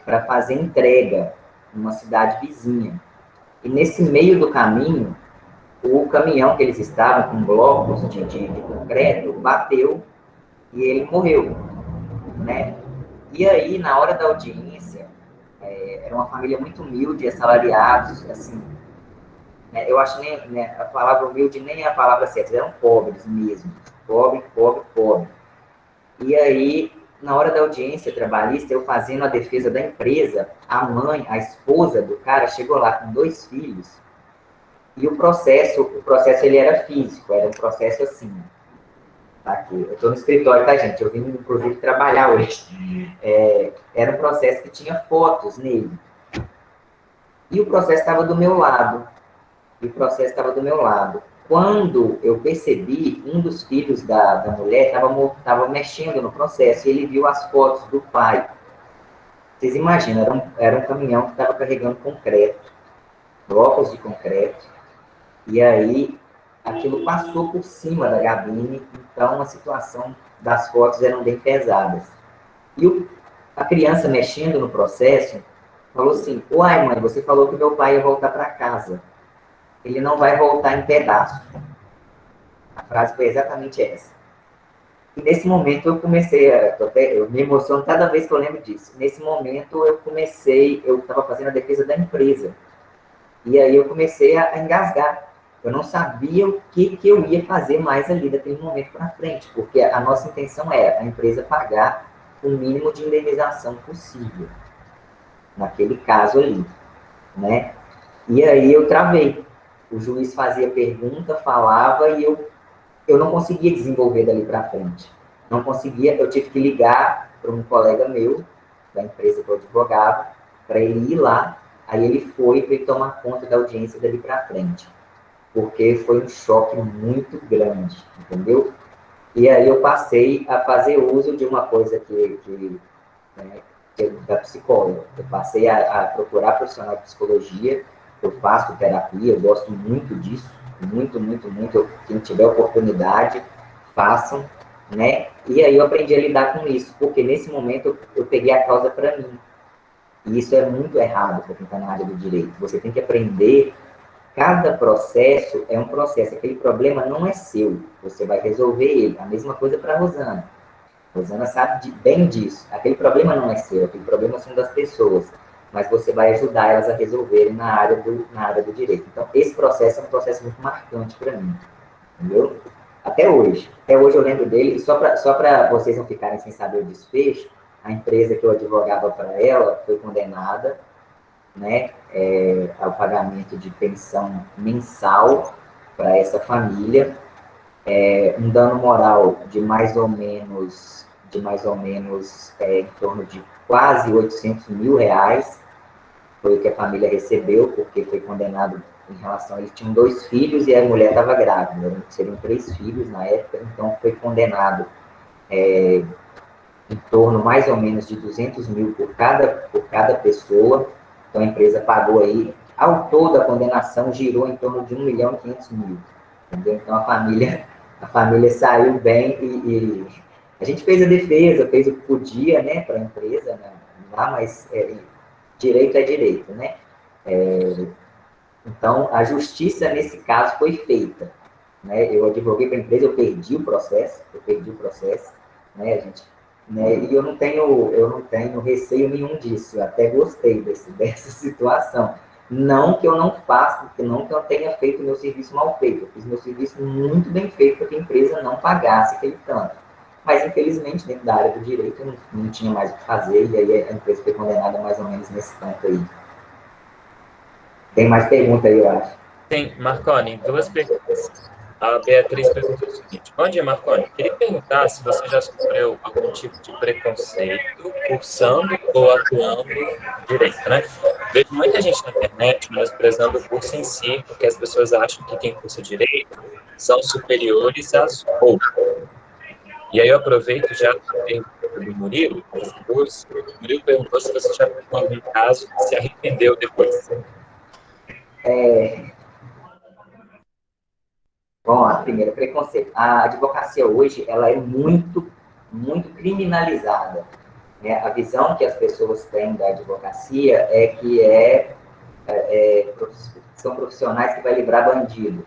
para fazer entrega numa cidade vizinha. E nesse meio do caminho, o caminhão que eles estavam com blocos de concreto bateu e ele morreu, né? E aí, na hora da audiência, era uma família muito humilde, assalariados, assim, né? Eu acho nem, né, a palavra humilde nem é a palavra certa, eram pobres mesmo, pobre. E aí, na hora da audiência trabalhista, eu fazendo a defesa da empresa, a mãe, a esposa do cara, chegou lá com 2 filhos. E o processo ele era físico, era um processo assim. Tá aqui, eu estou no escritório, tá, gente? Eu vim, inclusive, trabalhar hoje. Era um processo que tinha fotos nele. E o processo estava do meu lado. Quando eu percebi, um dos filhos da mulher estava mexendo no processo e ele viu as fotos do pai. Vocês imaginam, era um caminhão que estava carregando concreto, blocos de concreto. E aí, aquilo passou por cima da gabine, então a situação das fotos eram bem pesadas. E a criança mexendo no processo falou assim, uai, mãe, você falou que meu pai ia voltar para casa. Ele não vai voltar em pedaço. A frase foi exatamente essa. E nesse momento eu comecei, eu me emociono cada vez que eu lembro disso. Nesse momento eu estava fazendo a defesa da empresa. E aí eu comecei a engasgar. Eu não sabia o que eu ia fazer mais ali daquele momento para frente, porque a nossa intenção era a empresa pagar o mínimo de indenização possível, naquele caso ali, né? E aí eu travei. O juiz fazia pergunta, falava, e eu não conseguia desenvolver dali para frente. Não conseguia, eu tive que ligar para um colega meu, da empresa que eu advogava, para ele ir lá, aí ele foi para tomar conta da audiência dali para frente. Porque foi um choque muito grande, entendeu? E aí eu passei a fazer uso de uma coisa que é da psicóloga. Eu passei a procurar profissional de psicologia, eu faço terapia, eu gosto muito disso, muito. Quem tiver oportunidade, façam, né? E aí eu aprendi a lidar com isso, porque nesse momento eu peguei a causa para mim. E isso é muito errado para quem está na área do direito. Você tem que aprender. Cada processo é um processo. Aquele problema não é seu. Você vai resolver ele. A mesma coisa para a Rosana. Rosana sabe bem disso. Aquele problema não é seu, aquele problema são das pessoas, mas você vai ajudar elas a resolverem na área do direito. Então, esse processo é um processo muito marcante para mim, entendeu? Até hoje eu lembro dele, e só para vocês não ficarem sem saber o desfecho, a empresa que eu advogava para ela foi condenada, né, ao pagamento de pensão mensal para essa família, um dano moral de mais ou menos em torno de quase 800 mil reais, foi o que a família recebeu, porque foi condenado em relação, eles tinham 2 filhos e a mulher estava grávida, seriam 3 filhos na época, então foi condenado em torno mais ou menos de 200 mil por cada pessoa, então a empresa pagou aí, ao todo a condenação girou em torno de 1.500.000, entendeu? Então a família saiu bem e a gente fez a defesa, fez o que podia, né, para a empresa, né, lá, mas direito é direito, né? Então, a justiça, nesse caso, foi feita, né? Eu advoguei para a empresa, eu perdi o processo, né, gente? Né, e eu não tenho receio nenhum disso, eu até gostei dessa situação. Não que eu não faça, não que eu tenha feito meu serviço mal feito, eu fiz meu serviço muito bem feito para que a empresa não pagasse aquele tanto. Mas, infelizmente, dentro da área do direito, eu não tinha mais o que fazer, e aí a empresa foi condenada mais ou menos nesse tanto aí. Tem mais pergunta aí, eu acho. Tem, Marconi, 2 perguntas. A Beatriz perguntou o seguinte: bom dia, Marconi. Queria perguntar se você já sofreu algum tipo de preconceito cursando ou atuando direito, né? Vejo muita gente na internet menosprezando o curso em si, porque as pessoas acham que quem cursa direito são superiores às outras. E aí eu aproveito já a pergunta do Murilo, desse curso. O Murilo perguntou se você já teve algum caso que se arrependeu depois. Bom, a primeira, preconceito. A advocacia hoje, ela é muito, muito criminalizada, né? A visão que as pessoas têm da advocacia é que são profissionais que vai livrar bandido,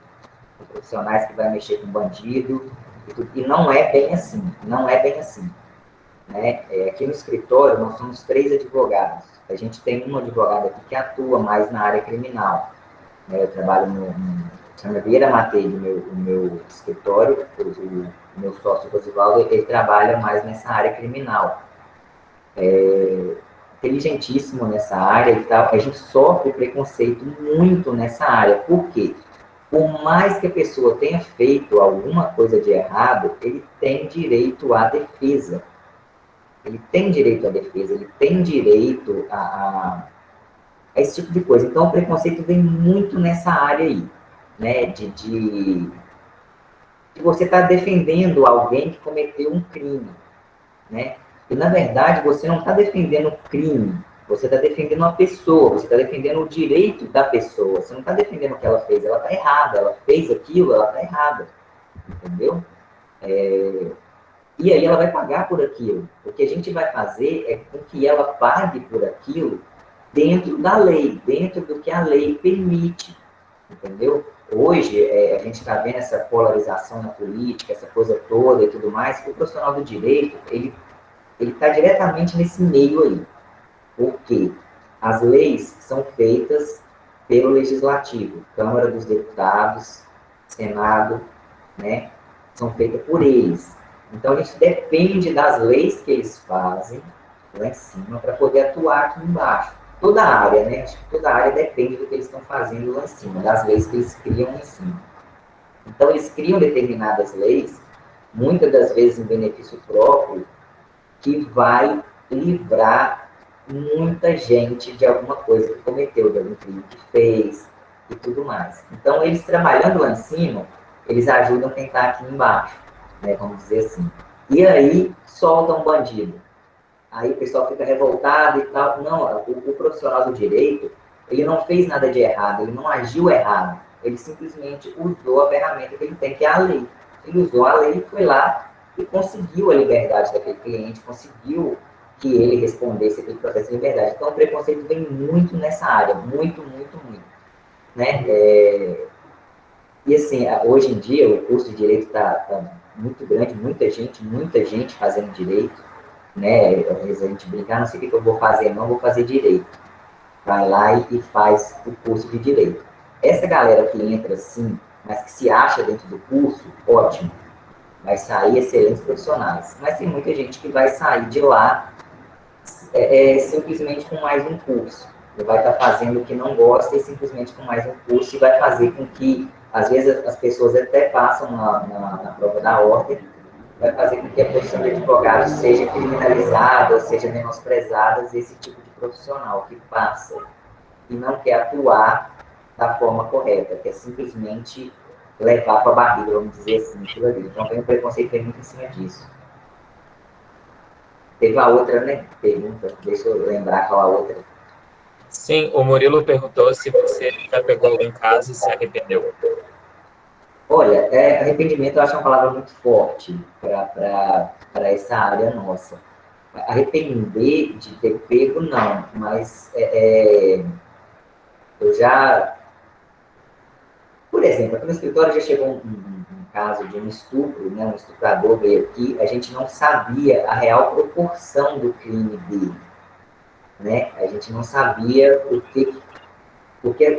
são profissionais que vai mexer com bandido, e não é bem assim, né? Aqui no escritório, nós somos 3 advogados. A gente tem um advogado aqui que atua mais na área criminal, né? Eu trabalho chama Vieira Matei, o meu escritório, o meu sócio Rosivaldo, ele trabalha mais nessa área criminal. Inteligentíssimo nessa área e tal, a gente sofre preconceito muito nessa área. Por quê? Por mais que a pessoa tenha feito alguma coisa de errado, ele tem direito à defesa. Ele tem direito a esse tipo de coisa. Então, o preconceito vem muito nessa área aí, né? De você estar defendendo alguém que cometeu um crime, né? E, na verdade, você não está defendendo o crime, você está defendendo uma pessoa, você está defendendo o direito da pessoa, você não está defendendo o que ela fez, ela está errada, ela fez aquilo, ela está errada, entendeu? E aí ela vai pagar por aquilo. O que a gente vai fazer é com que ela pague por aquilo dentro da lei, dentro do que a lei permite, entendeu? Hoje, a gente está vendo essa polarização na política, essa coisa toda e tudo mais, que o profissional do direito, ele está diretamente nesse meio aí. Porque as leis são feitas pelo Legislativo, Câmara dos Deputados, Senado, né? São feitas por eles. Então, a gente depende das leis que eles fazem lá em cima para poder atuar aqui embaixo. Toda a área, né? Acho que toda a área depende do que eles estão fazendo lá em cima, das leis que eles criam lá em cima. Então, eles criam determinadas leis, muitas das vezes em benefício próprio, que vai livrar muita gente de alguma coisa que cometeu, de algum crime que fez e tudo mais. Então, eles trabalhando lá em cima, eles ajudam quem está aqui embaixo, né? Vamos dizer assim. E aí, soltam um bandido. Aí o pessoal fica revoltado e tal. Não, o profissional do direito, ele não fez nada de errado, ele não agiu errado. Ele simplesmente usou a ferramenta que ele tem, que é a lei. Ele usou a lei, foi lá e conseguiu a liberdade daquele cliente, conseguiu que ele respondesse aquele processo de liberdade. Então, o preconceito vem muito nessa área, muito, muito, muito. Né? E assim, hoje em dia, o curso de Direito está muito grande, muita gente fazendo direito, né? Às vezes a gente brinca, não sei o que eu vou fazer, não vou fazer direito. Vai lá e faz o curso de direito. Essa galera que entra assim, mas que se acha dentro do curso, ótimo. Vai sair excelentes profissionais. Mas tem muita gente que vai sair de lá simplesmente com mais um curso. Ele vai estar fazendo o que não gosta e simplesmente com mais um curso e vai fazer com que, às vezes, as pessoas até passam na prova da ordem, vai fazer com que a profissão de advogado seja criminalizada, ou seja menosprezada, esse tipo de profissional que passa e não quer atuar da forma correta, que é simplesmente levar para a barriga, vamos dizer assim, aquilo ali. Então, tem um preconceito muito em cima disso. Teve a outra, né, pergunta, deixa eu lembrar qual a outra. Sim, o Murilo perguntou se você já pegou algum caso e se arrependeu. Olha, arrependimento eu acho uma palavra muito forte para essa área nossa. Arrepender de ter pego, não, mas eu já... Por exemplo, aqui no escritório já chegou um caso de um estupro, né, um estuprador veio aqui, a gente não sabia a real proporção do crime dele, né? A gente não sabia porque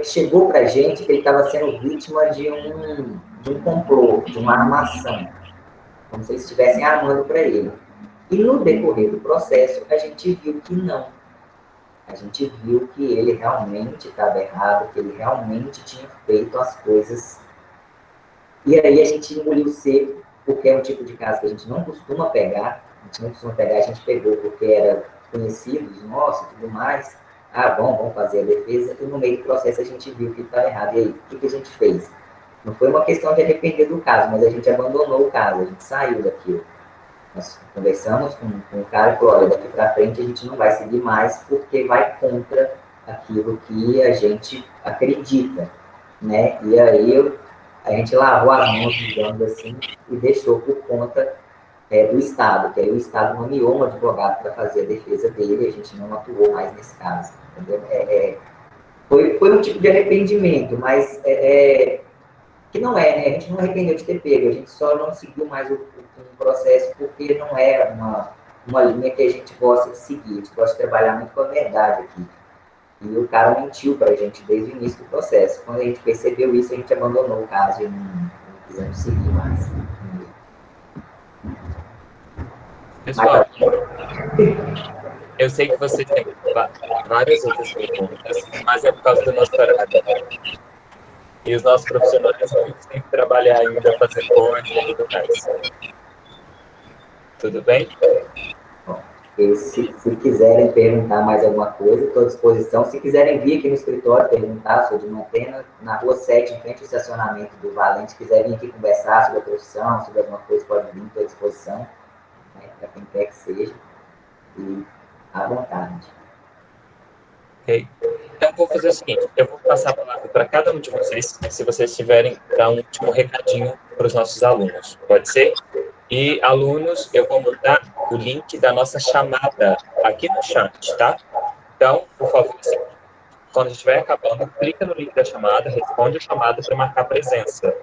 chegou para a gente que ele estava sendo vítima de um complô, de uma armação, como se eles estivessem armando para ele. E no decorrer do processo, a gente viu que não. A gente viu que ele realmente estava errado, que ele realmente tinha feito as coisas. E aí a gente engoliu seco, porque é um tipo de caso que a gente não costuma pegar, a gente pegou porque era conhecidos nossos e tudo mais. Ah, bom, vamos fazer a defesa, e no meio do processo a gente viu que estava errado. E aí, o que a gente fez? Não foi uma questão de arrepender do caso, mas a gente abandonou o caso, a gente saiu daquilo. Nós conversamos com o cara e falou, olha, daqui para frente a gente não vai seguir mais porque vai contra aquilo que a gente acredita, né? E aí a gente lavou as mãos, digamos assim, e deixou por conta do Estado, que aí o Estado nomeou um advogado para fazer a defesa dele e a gente não atuou mais nesse caso, entendeu? Foi um tipo de arrependimento, mas que não né? A gente não arrependeu de ter pego, a gente só não seguiu mais o processo porque não é uma linha que a gente gosta de seguir, a gente gosta de trabalhar muito com a verdade aqui. E o cara mentiu para a gente desde o início do processo. Quando a gente percebeu isso, a gente abandonou o caso e não quisemos seguir mais. Pessoal, eu sei que você tem várias outras perguntas, mas é por causa do nosso horário. E os nossos profissionais têm que trabalhar ainda, fazer coisas e tudo mais. Tudo bem? Bom, se quiserem perguntar mais alguma coisa, estou à disposição. Se quiserem vir aqui no escritório perguntar, sou de Mantena, na rua 7, em frente ao estacionamento do Valente, se quiserem vir aqui conversar sobre a profissão, sobre alguma coisa, pode vir, estou à disposição, né, para quem quer que seja, e à vontade. Ok. Então, vou fazer o seguinte, eu vou passar a palavra para cada um de vocês, se vocês tiverem dar um último recadinho para os nossos alunos, pode ser? E, alunos, eu vou mandar o link da nossa chamada aqui no chat, tá? Então, por favor, assim, quando estiver acabando, clica no link da chamada, responde a chamada para marcar presença,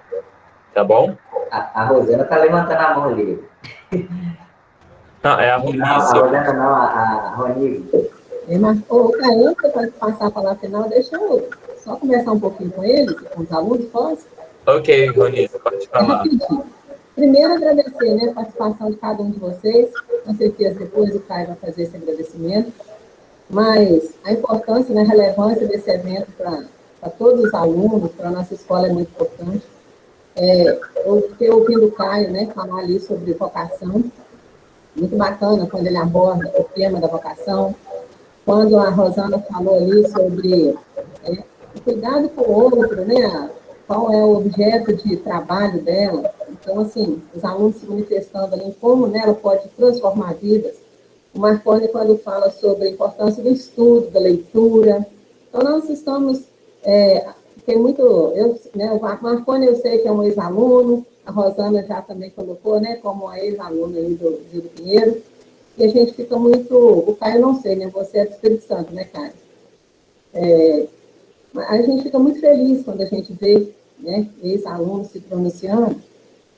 tá bom? A Rosana está levantando a mão ali. Não, é a Ronise. Não, a Rosana não, a Ronise. Ô, Caio, você pode passar a palavra final, deixa eu só conversar um pouquinho com eles, com os alunos, posso? Ok, Ronise, pode falar. Rapidinho. Primeiro, agradecer, né, a participação de cada um de vocês, com certeza depois o Caio vai fazer esse agradecimento, mas a importância, né, a relevância desse evento para todos os alunos, para a nossa escola é muito importante. Eu fiquei ouvindo o Caio, né, falar ali sobre vocação, muito bacana quando ele aborda o tema da vocação. Quando a Rosana falou ali sobre o cuidado com o outro, né? Qual é o objeto de trabalho dela. Então, assim, os alunos se manifestando ali em como, né, ela pode transformar vidas. O Marconi, quando fala sobre a importância do estudo, da leitura. Então, nós estamos... tem muito... o Marconi, eu sei que é um ex-aluno, a Rosana já também colocou, né, como uma ex-aluna aí do Gil Pinheiro. E a gente fica muito... O Caio, não sei, né? Você é do Espírito Santo, né, Caio? A gente fica muito feliz quando a gente vê, né, ex-alunos se pronunciando,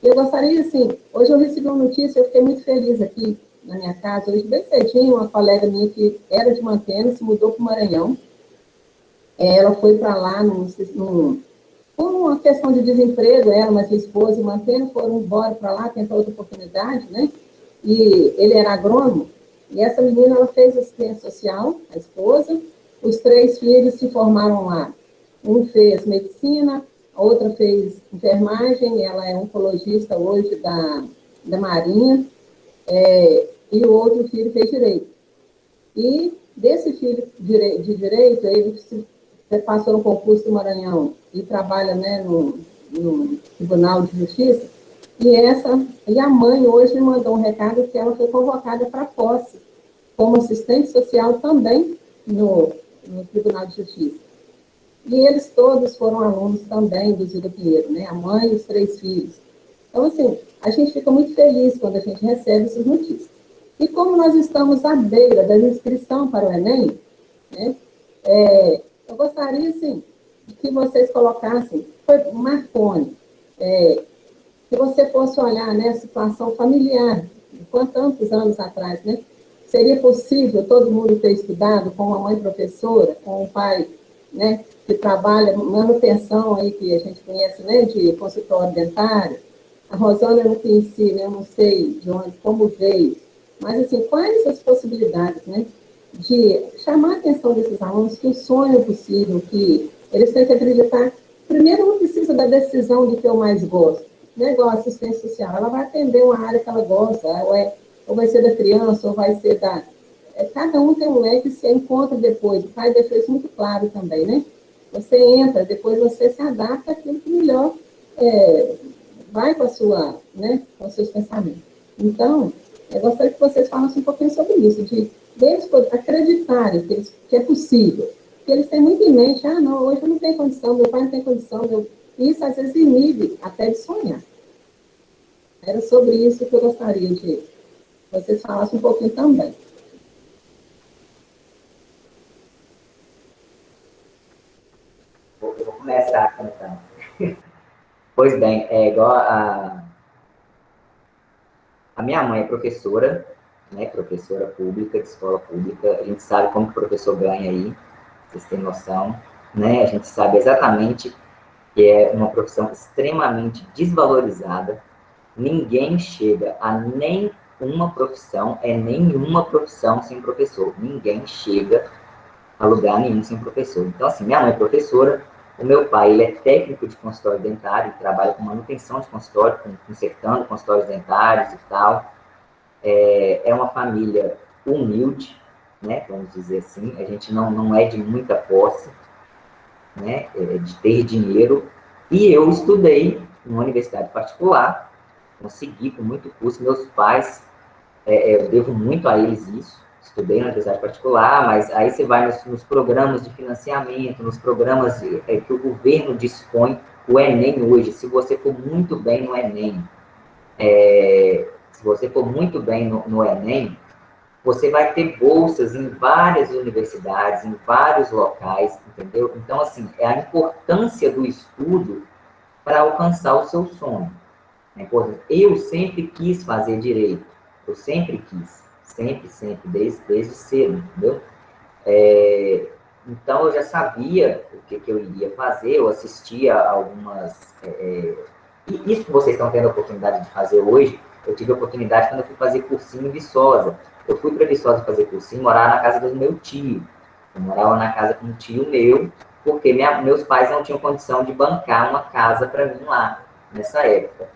Eu gostaria, assim, hoje eu recebi uma notícia, eu fiquei muito feliz aqui na minha casa, hoje bem cedinho, uma colega minha que era de Mantena, se mudou para o Maranhão. Ela foi para lá por uma questão de desemprego, ela, mas a esposa e Mantena foram embora para lá, tentar outra oportunidade, né? E ele era agrônomo, e essa menina, ela fez assistência social, a esposa, os 3 filhos se formaram lá. Um fez medicina, a outra fez enfermagem, ela é oncologista hoje da Marinha, e o outro filho fez direito. E desse filho de direito, ele passou no concurso do Maranhão e trabalha, né, no Tribunal de Justiça, e a mãe hoje me mandou um recado que ela foi convocada para posse, como assistente social também no Tribunal de Justiça. E eles todos foram alunos também do Zilda Pinheiro, né? A mãe e os 3 filhos. Então, assim, a gente fica muito feliz quando a gente recebe essas notícias. E como nós estamos à beira da inscrição para o Enem, né? Eu gostaria, assim, que vocês colocassem, Marconi, que você fosse olhar, né, a situação familiar, de tantos anos atrás, né? Seria possível todo mundo ter estudado com uma mãe professora, com um pai, né, que trabalha manutenção aí, que a gente conhece, né, de consultório dentário. A Rosana eu não conheci, né, eu não sei de onde, como veio, mas, assim, quais as possibilidades, né, de chamar a atenção desses alunos que o sonho é possível, que eles têm que acreditar. Primeiro, não precisa da decisão do que eu mais gosto, né, igual a assistência social, ela vai atender uma área que ela gosta, ou vai ser da criança, ou vai ser da... cada um tem um leque e se encontra depois. O pai deixou isso muito claro também, né? Você entra, depois você se adapta àquilo que melhor vai com a sua, né, com os seus pensamentos. Então, eu gostaria que vocês falassem um pouquinho sobre isso, de eles acreditarem que é possível, que eles têm muito em mente, não, hoje eu não tenho condição, meu pai não tem condição, isso às vezes inibe até de sonhar. Era sobre isso que eu gostaria de vocês falassem um pouquinho também. Vou começar então. Pois bem, é igual a minha mãe é professora, né, professora pública, de escola pública. A gente sabe como que o professor ganha aí, vocês têm noção, né? A gente sabe exatamente que é uma profissão extremamente desvalorizada. Ninguém chega a nenhuma profissão, nenhuma profissão sem professor. Ninguém chega a lugar nenhum sem professor. Então, assim, minha mãe é professora, o meu pai, ele é técnico de consultório dentário, trabalha com manutenção de consultório, consertando consultórios dentários e tal. É uma família humilde, né, vamos dizer assim, a gente não é de muita posse, né, de ter dinheiro, e eu estudei numa universidade particular, consegui com muito custo, meus pais, eu devo muito a eles isso, estudei na universidade particular, mas aí você vai nos programas de financiamento, nos programas que o governo dispõe, o Enem hoje, se você for muito bem no Enem, se você for muito bem no Enem, você vai ter bolsas em várias universidades, em vários locais, entendeu? Então, assim, é a importância do estudo para alcançar o seu sonho. Eu sempre quis fazer direito, eu sempre quis, sempre, desde cedo, entendeu? Então, eu já sabia o que eu iria fazer, eu assistia a algumas... E isso que vocês estão tendo a oportunidade de fazer hoje, eu tive a oportunidade quando eu fui fazer cursinho em Viçosa. Eu fui para Viçosa fazer cursinho, morar na casa do meu tio. Eu morava na casa com um tio meu, porque meus pais não tinham condição de bancar uma casa para mim lá, nessa época.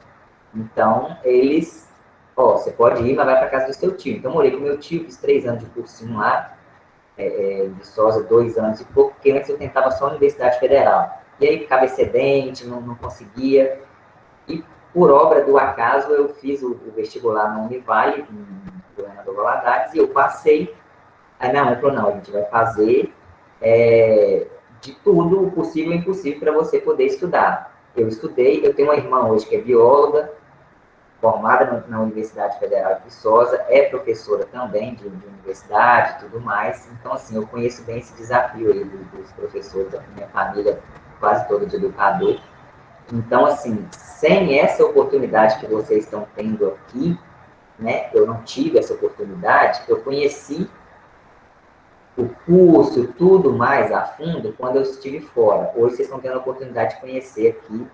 Então, eles... você pode ir, mas vai para casa do seu tio. Então, eu morei com meu tio, fiz 3 anos de cursinho lá, em Viçosa, 2 anos e pouco, porque antes eu tentava só a Universidade Federal. E aí ficava excedente, não conseguia. E, por obra do acaso, eu fiz o vestibular na Univale, em Governador Valadares, e eu passei. Aí minha mãe falou, não, a gente vai fazer de tudo o possível e impossível para você poder estudar. Eu estudei, eu tenho uma irmã hoje que é bióloga, formada na Universidade Federal de Viçosa, é professora também de universidade e tudo mais. Então, assim, eu conheço bem esse desafio aí dos professores da minha família, quase toda de educador. Então, assim, sem essa oportunidade que vocês estão tendo aqui, né, eu não tive essa oportunidade, eu conheci o curso, tudo mais a fundo, quando eu estive fora. Hoje vocês estão tendo a oportunidade de conhecer aqui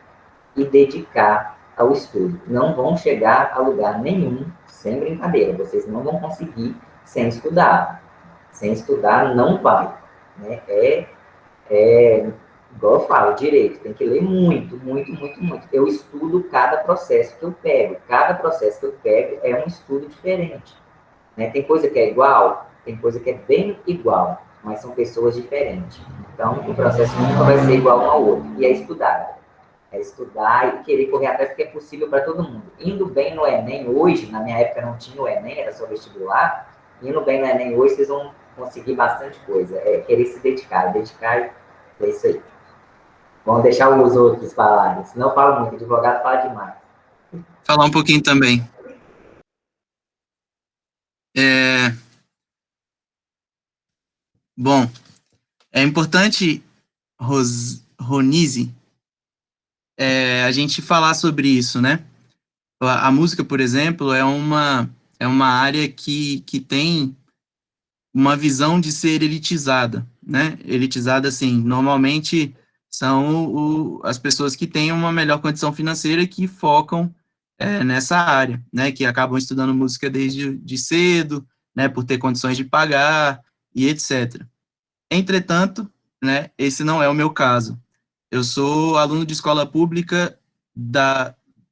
e dedicar ao estudo. Não vão chegar a lugar nenhum sem brincadeira. Vocês não vão conseguir sem estudar. Sem estudar não vai. Né? Igual eu falo, direito, tem que ler muito, muito, muito, muito. Eu estudo cada processo que eu pego. Cada processo que eu pego é um estudo diferente. Né? Tem coisa que é igual, tem coisa que é bem igual, mas são pessoas diferentes. Então, o processo nunca vai ser igual um ao outro. E é estudar. É estudar e querer correr atrás, porque é possível para todo mundo. Indo bem no Enem hoje, na minha época não tinha o Enem, era só vestibular. Indo bem no Enem hoje, vocês vão conseguir bastante coisa. É querer se dedicar. Dedicar é isso aí. Vamos deixar os outros falarem. Senão eu falo muito, advogado fala demais. Falar um pouquinho também. Bom, é importante, Ronise, a gente falar sobre isso, né? A música, por exemplo, é uma área que tem uma visão de ser elitizada, né? Elitizada, assim, normalmente são as pessoas que têm uma melhor condição financeira que focam nessa área, né? Que acabam estudando música desde cedo, né? Por ter condições de pagar e etc. Entretanto, né? Esse não é o meu caso. Eu sou aluno de escola pública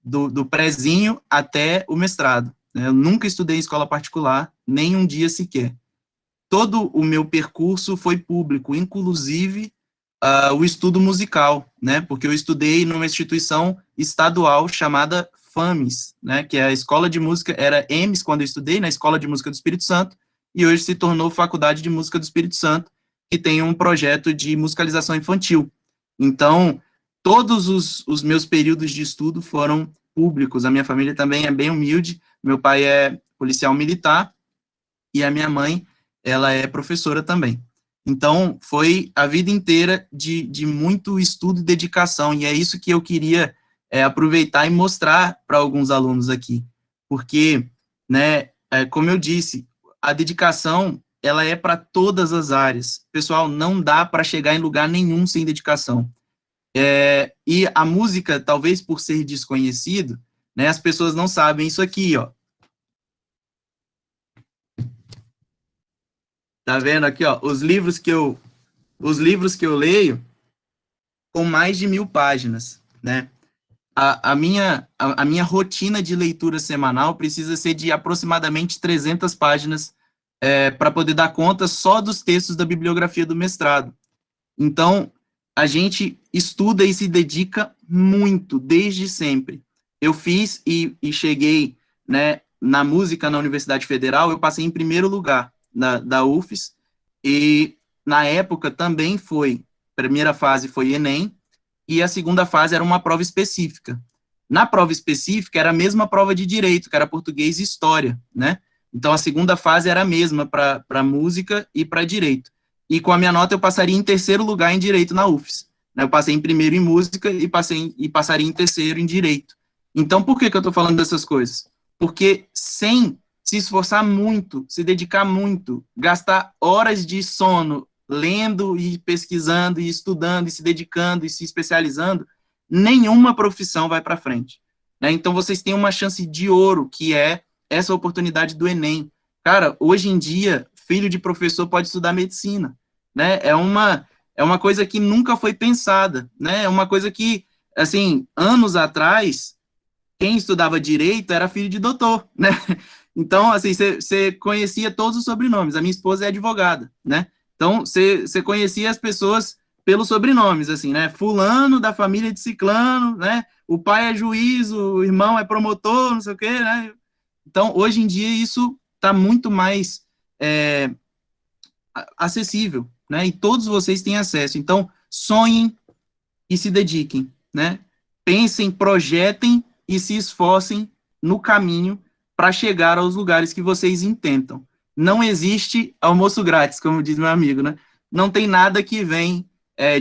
do prézinho até o mestrado. Né? Eu nunca estudei em escola particular, nem um dia sequer. Todo o meu percurso foi público, inclusive o estudo musical, né? Porque eu estudei numa instituição estadual chamada FAMES, né? Que é a Escola de Música, era EMES quando eu estudei, na Escola de Música do Espírito Santo, e hoje se tornou Faculdade de Música do Espírito Santo, que tem um projeto de musicalização infantil. Então, todos os meus períodos de estudo foram públicos. A minha família também é bem humilde. Meu pai é policial militar e a minha mãe, ela é professora também. Então, foi a vida inteira de muito estudo e dedicação, e é isso que eu queria aproveitar e mostrar para alguns alunos aqui. Porque, né, como eu disse, a dedicação, ela é para todas as áreas. Pessoal, não dá para chegar em lugar nenhum sem dedicação. E a música, talvez por ser desconhecido, né, as pessoas não sabem isso aqui, ó. Tá vendo aqui, ó, os livros que eu leio com mais de 1000 páginas, né? A minha rotina de leitura semanal precisa ser de aproximadamente 300 páginas para poder dar conta só dos textos da bibliografia do mestrado. Então, a gente estuda e se dedica muito, desde sempre. Eu fiz e cheguei, né, na música na Universidade Federal, eu passei em primeiro lugar da UFES, e na época também a primeira fase foi Enem, e a segunda fase era uma prova específica. Na prova específica era a mesma prova de direito, que era português e história, né? Então a segunda fase era a mesma para música e para direito. E com a minha nota eu passaria em terceiro lugar em direito na UFES. Né? Eu passei em primeiro em música e passaria em terceiro em direito. Então por que eu estou falando dessas coisas? Porque sem se esforçar muito, se dedicar muito, gastar horas de sono lendo e pesquisando e estudando e se dedicando e se especializando, nenhuma profissão vai para frente. Né? Então vocês têm uma chance de ouro, que é essa oportunidade do Enem. Cara, hoje em dia, filho de professor pode estudar medicina. Né? É uma coisa que nunca foi pensada. Né? É uma coisa que, assim, anos atrás, quem estudava direito era filho de doutor, né? Então, assim, você conhecia todos os sobrenomes. A minha esposa é advogada, né? Então, você conhecia as pessoas pelos sobrenomes, assim, né? Fulano da família de ciclano, né? O pai é juiz, o irmão é promotor, não sei o quê, né? Então, hoje em dia, isso está muito mais acessível, né? E todos vocês têm acesso. Então, sonhem e se dediquem, né? Pensem, projetem e se esforcem no caminho para chegar aos lugares que vocês intentam. Não existe almoço grátis, como diz meu amigo, né? Não tem nada que vem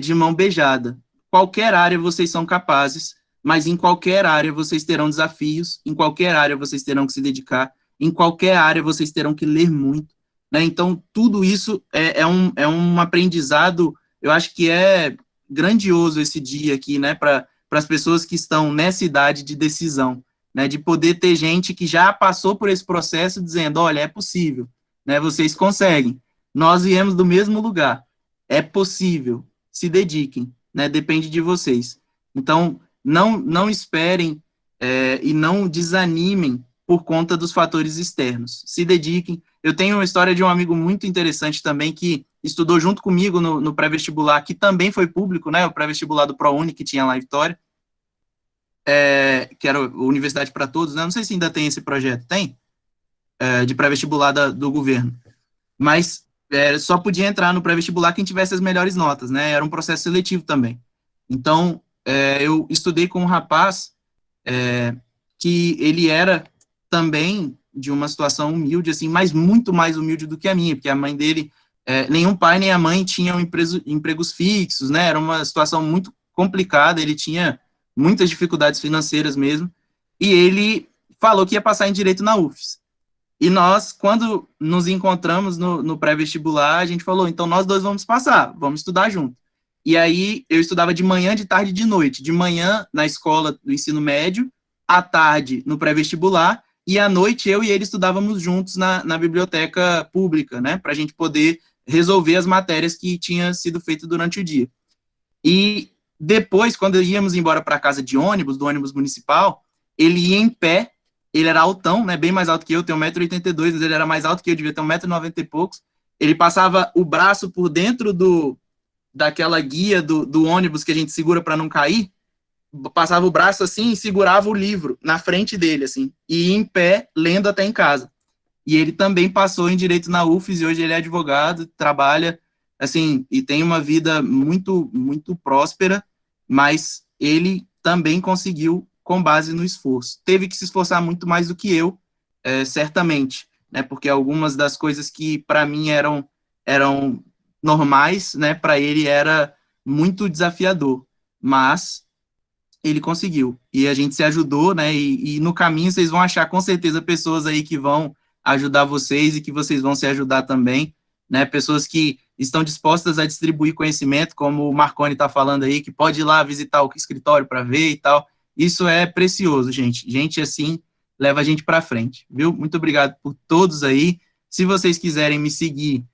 de mão beijada. Qualquer área vocês são capazes, mas em qualquer área vocês terão desafios, em qualquer área vocês terão que se dedicar, em qualquer área vocês terão que ler muito, né? Então, tudo isso é um aprendizado, eu acho que é grandioso esse dia aqui, né, para as pessoas que estão nessa idade de decisão, né, de poder ter gente que já passou por esse processo dizendo, olha, é possível, né, vocês conseguem, nós viemos do mesmo lugar, é possível, se dediquem, né, depende de vocês. Então, não esperem e não desanimem por conta dos fatores externos, se dediquem. Eu tenho uma história de um amigo muito interessante também, que estudou junto comigo no pré-vestibular, que também foi público, né, o pré-vestibular do ProUni, que tinha lá em Vitória, que era a Universidade para Todos, né, não sei se ainda tem esse projeto, tem? De pré-vestibular do governo, mas só podia entrar no pré-vestibular quem tivesse as melhores notas, né, era um processo seletivo também. Então, eu estudei com um rapaz que ele era também de uma situação humilde, assim, mas muito mais humilde do que a minha, porque a mãe dele, nenhum pai nem a mãe tinham empregos fixos, né, era uma situação muito complicada, ele tinha muitas dificuldades financeiras mesmo, e ele falou que ia passar em Direito na UFES. E nós, quando nos encontramos no pré-vestibular, a gente falou, então nós dois vamos passar, vamos estudar junto. E aí eu estudava de manhã, de tarde e de noite. De manhã na escola do ensino médio, à tarde no pré-vestibular, e à noite eu e ele estudávamos juntos na biblioteca pública, né, para a gente poder resolver as matérias que tinham sido feitas durante o dia. E depois, quando íamos embora para casa de ônibus, do ônibus municipal, ele ia em pé, ele era altão, né, bem mais alto que eu, tenho 1,82 m, mas ele era mais alto que eu, devia ter 1,90 m e poucos. Ele passava o braço por dentro daquela guia do ônibus que a gente segura para não cair, passava o braço assim e segurava o livro na frente dele, assim, e ia em pé, lendo até em casa. E ele também passou em Direito na UFES, e hoje ele é advogado, trabalha, assim, e tem uma vida muito, muito próspera, mas ele também conseguiu com base no esforço. Teve que se esforçar muito mais do que eu, certamente, né, porque algumas das coisas que para mim eram normais, né, para ele era muito desafiador, mas ele conseguiu, e a gente se ajudou, né, e no caminho vocês vão achar com certeza pessoas aí que vão ajudar vocês e que vocês vão se ajudar também, né, pessoas que estão dispostas a distribuir conhecimento, como o Marconi está falando aí, que pode ir lá visitar o escritório para ver e tal. Isso é precioso, gente. Gente assim leva a gente para frente, viu? Muito obrigado por todos aí. Se vocês quiserem me seguir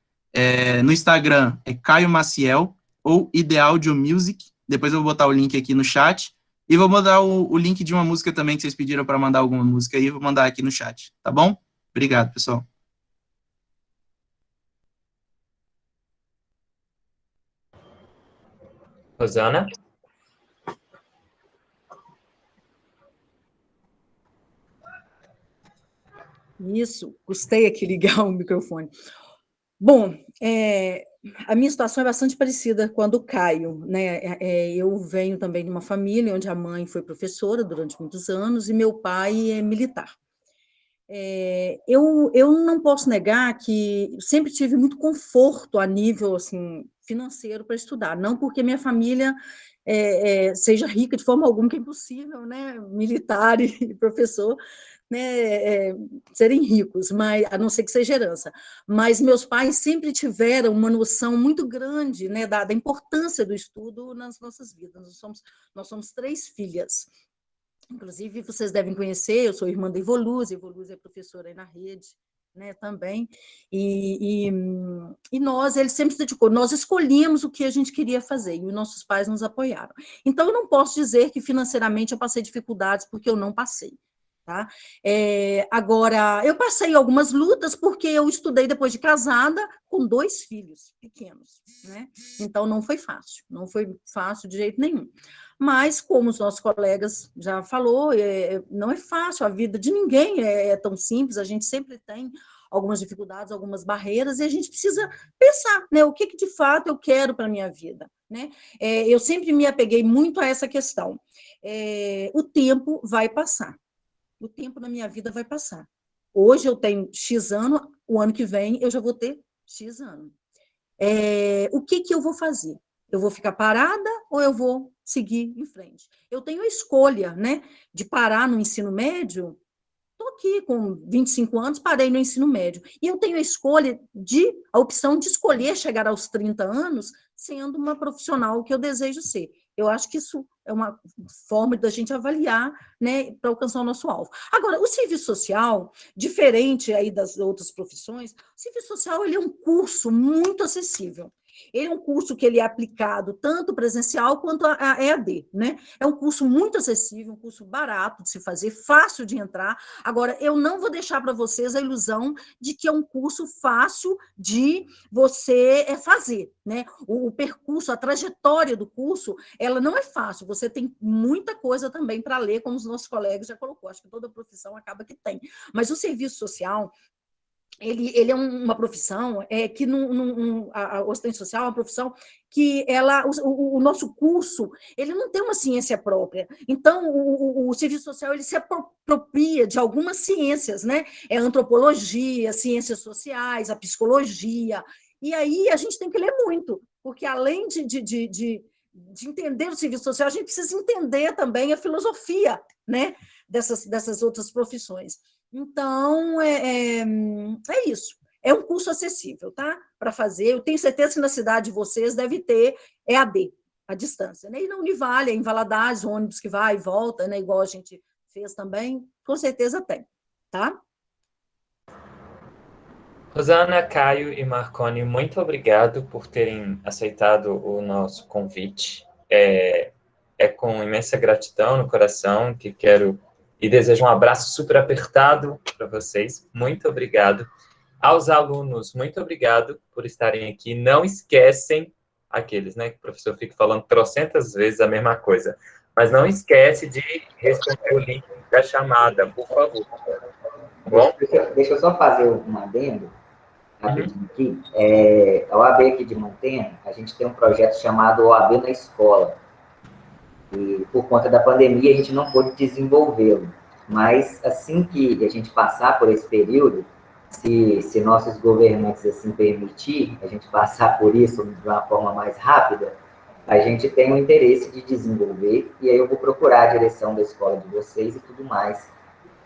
no Instagram, é Caio Maciel ou Ideaudio Music. Depois eu vou botar o link aqui no chat. E vou mandar o link de uma música também, que vocês pediram para mandar alguma música aí, eu vou mandar aqui no chat, tá bom? Obrigado, pessoal. Rosana? Isso, custei aqui ligar o microfone. Bom, a minha situação é bastante parecida com a do Caio, né? Eu venho também de uma família onde a mãe foi professora durante muitos anos e meu pai é militar. Eu não posso negar que sempre tive muito conforto a nível assim, financeiro para estudar, não porque minha família seja rica de forma alguma, que é impossível, né? Militar e professor, né, serem ricos, mas, a não ser que seja herança. Mas meus pais sempre tiveram uma noção muito grande, né, da importância do estudo nas nossas vidas. Nós somos 3 filhas. Inclusive, vocês devem conhecer, eu sou irmã da Evoluz é professora aí na rede, né, também, e ele sempre se dedicou, nós escolhíamos o que a gente queria fazer, e os nossos pais nos apoiaram. Então, eu não posso dizer que financeiramente eu passei dificuldades, porque eu não passei. Tá? Agora, eu passei algumas lutas porque eu estudei depois de casada com 2 filhos pequenos, né? Então não foi fácil de jeito nenhum. Mas, como os nossos colegas já falou, não é fácil, a vida de ninguém é tão simples, a gente sempre tem algumas dificuldades, algumas barreiras, e a gente precisa pensar, né, o que de fato eu quero para a minha vida, né? Eu sempre me apeguei muito a essa questão. O tempo vai passar. O tempo na minha vida vai passar. Hoje eu tenho X ano, o ano que vem eu já vou ter X ano. O que eu vou fazer? Eu vou ficar parada ou eu vou seguir em frente. Eu tenho a escolha, né, de parar no ensino médio. Estou aqui com 25 anos, parei no ensino médio. E eu tenho a opção de escolher chegar aos 30 anos sendo uma profissional que eu desejo ser. Eu acho que isso é uma forma da gente avaliar, né, para alcançar o nosso alvo. Agora, o serviço social, diferente aí das outras profissões, o serviço social ele é um curso muito acessível. Ele é um curso que ele é aplicado tanto presencial quanto a EAD, né? É um curso muito acessível, um curso barato de se fazer, fácil de entrar. Agora, eu não vou deixar para vocês a ilusão de que é um curso fácil de você fazer, né? O percurso, a trajetória do curso, ela não é fácil. Você tem muita coisa também para ler, como os nossos colegas já colocou. Acho que toda profissão acaba que tem. Mas o serviço social, ele é uma profissão que a assistente social é uma profissão que o nosso curso ele não tem uma ciência própria. Então, o serviço social ele se apropria de algumas ciências, né? É a antropologia, ciências sociais, a psicologia. E aí a gente tem que ler muito, porque além de entender o serviço social, a gente precisa entender também a filosofia, né? dessas outras profissões. Então, é isso. É um curso acessível, tá? Para fazer. Eu tenho certeza que na cidade de vocês deve ter EAD, à distância. Né? E na Univale, em Valadares, ônibus que vai e volta, né? Igual a gente fez também, com certeza tem, tá? Rosana, Caio e Marconi, muito obrigado por terem aceitado o nosso convite. É com imensa gratidão no coração que quero e desejo um abraço super apertado para vocês. Muito obrigado. Aos alunos, muito obrigado por estarem aqui. Não esquecem aqueles, né, que o professor fica falando trocentas vezes a mesma coisa. Mas não esquece de responder o link da chamada, por favor. Bom? Deixa eu só fazer um adendo rapidinho aqui. A OAB aqui de Montana, a gente tem um projeto chamado OAB na Escola. E por conta da pandemia a gente não pôde desenvolvê-lo. Mas assim que a gente passar por esse período, se nossos governantes assim permitir, a gente passar por isso de uma forma mais rápida, a gente tem o interesse de desenvolver, e aí eu vou procurar a direção da escola de vocês e tudo mais,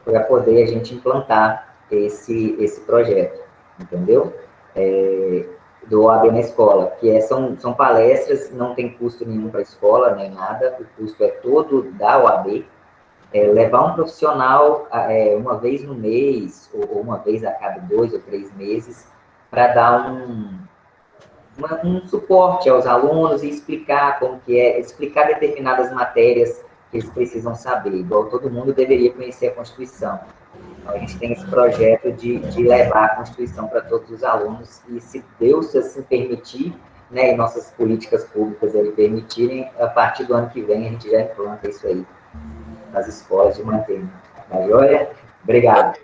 para poder a gente implantar esse projeto, entendeu? Do OAB na Escola, que são palestras, não tem custo nenhum para a escola, nem nada, o custo é todo da OAB. Levar um profissional uma vez no mês, ou uma vez a cada 2 ou 3 meses, para dar um suporte aos alunos e explicar como que explicar determinadas matérias que eles precisam saber, igual todo mundo deveria conhecer a Constituição. Então, a gente tem esse projeto de levar a Constituição para todos os alunos, e se Deus assim permitir, né, e nossas políticas públicas permitirem, a partir do ano que vem a gente já implanta isso aí nas escolas de Montana. Tá joia? Obrigado.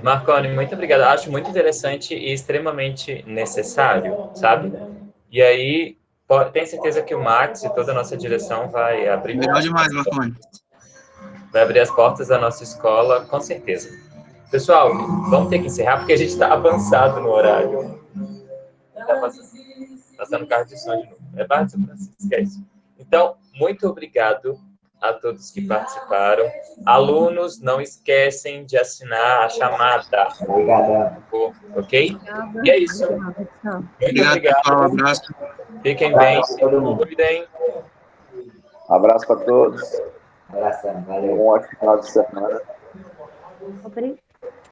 Marconi, muito obrigado. Acho muito interessante e extremamente necessário, sabe? E aí, tenho certeza que o Max e toda a nossa direção vai abrir... Legal demais, Marconi. Vai abrir as portas da nossa escola, com certeza. Pessoal, vamos ter que encerrar, porque a gente está avançado no horário. Está passando carro de som de novo. É Barra de São Francisco, é isso. Então, muito obrigado a todos que participaram. Alunos, não esquecem de assinar a chamada. Obrigado. Ok? E é isso. Muito obrigado. Um abraço. Fiquem bem, se cuidem. Abraço para todos. Abração, valeu. Um ótimo final de semana. Obrigada.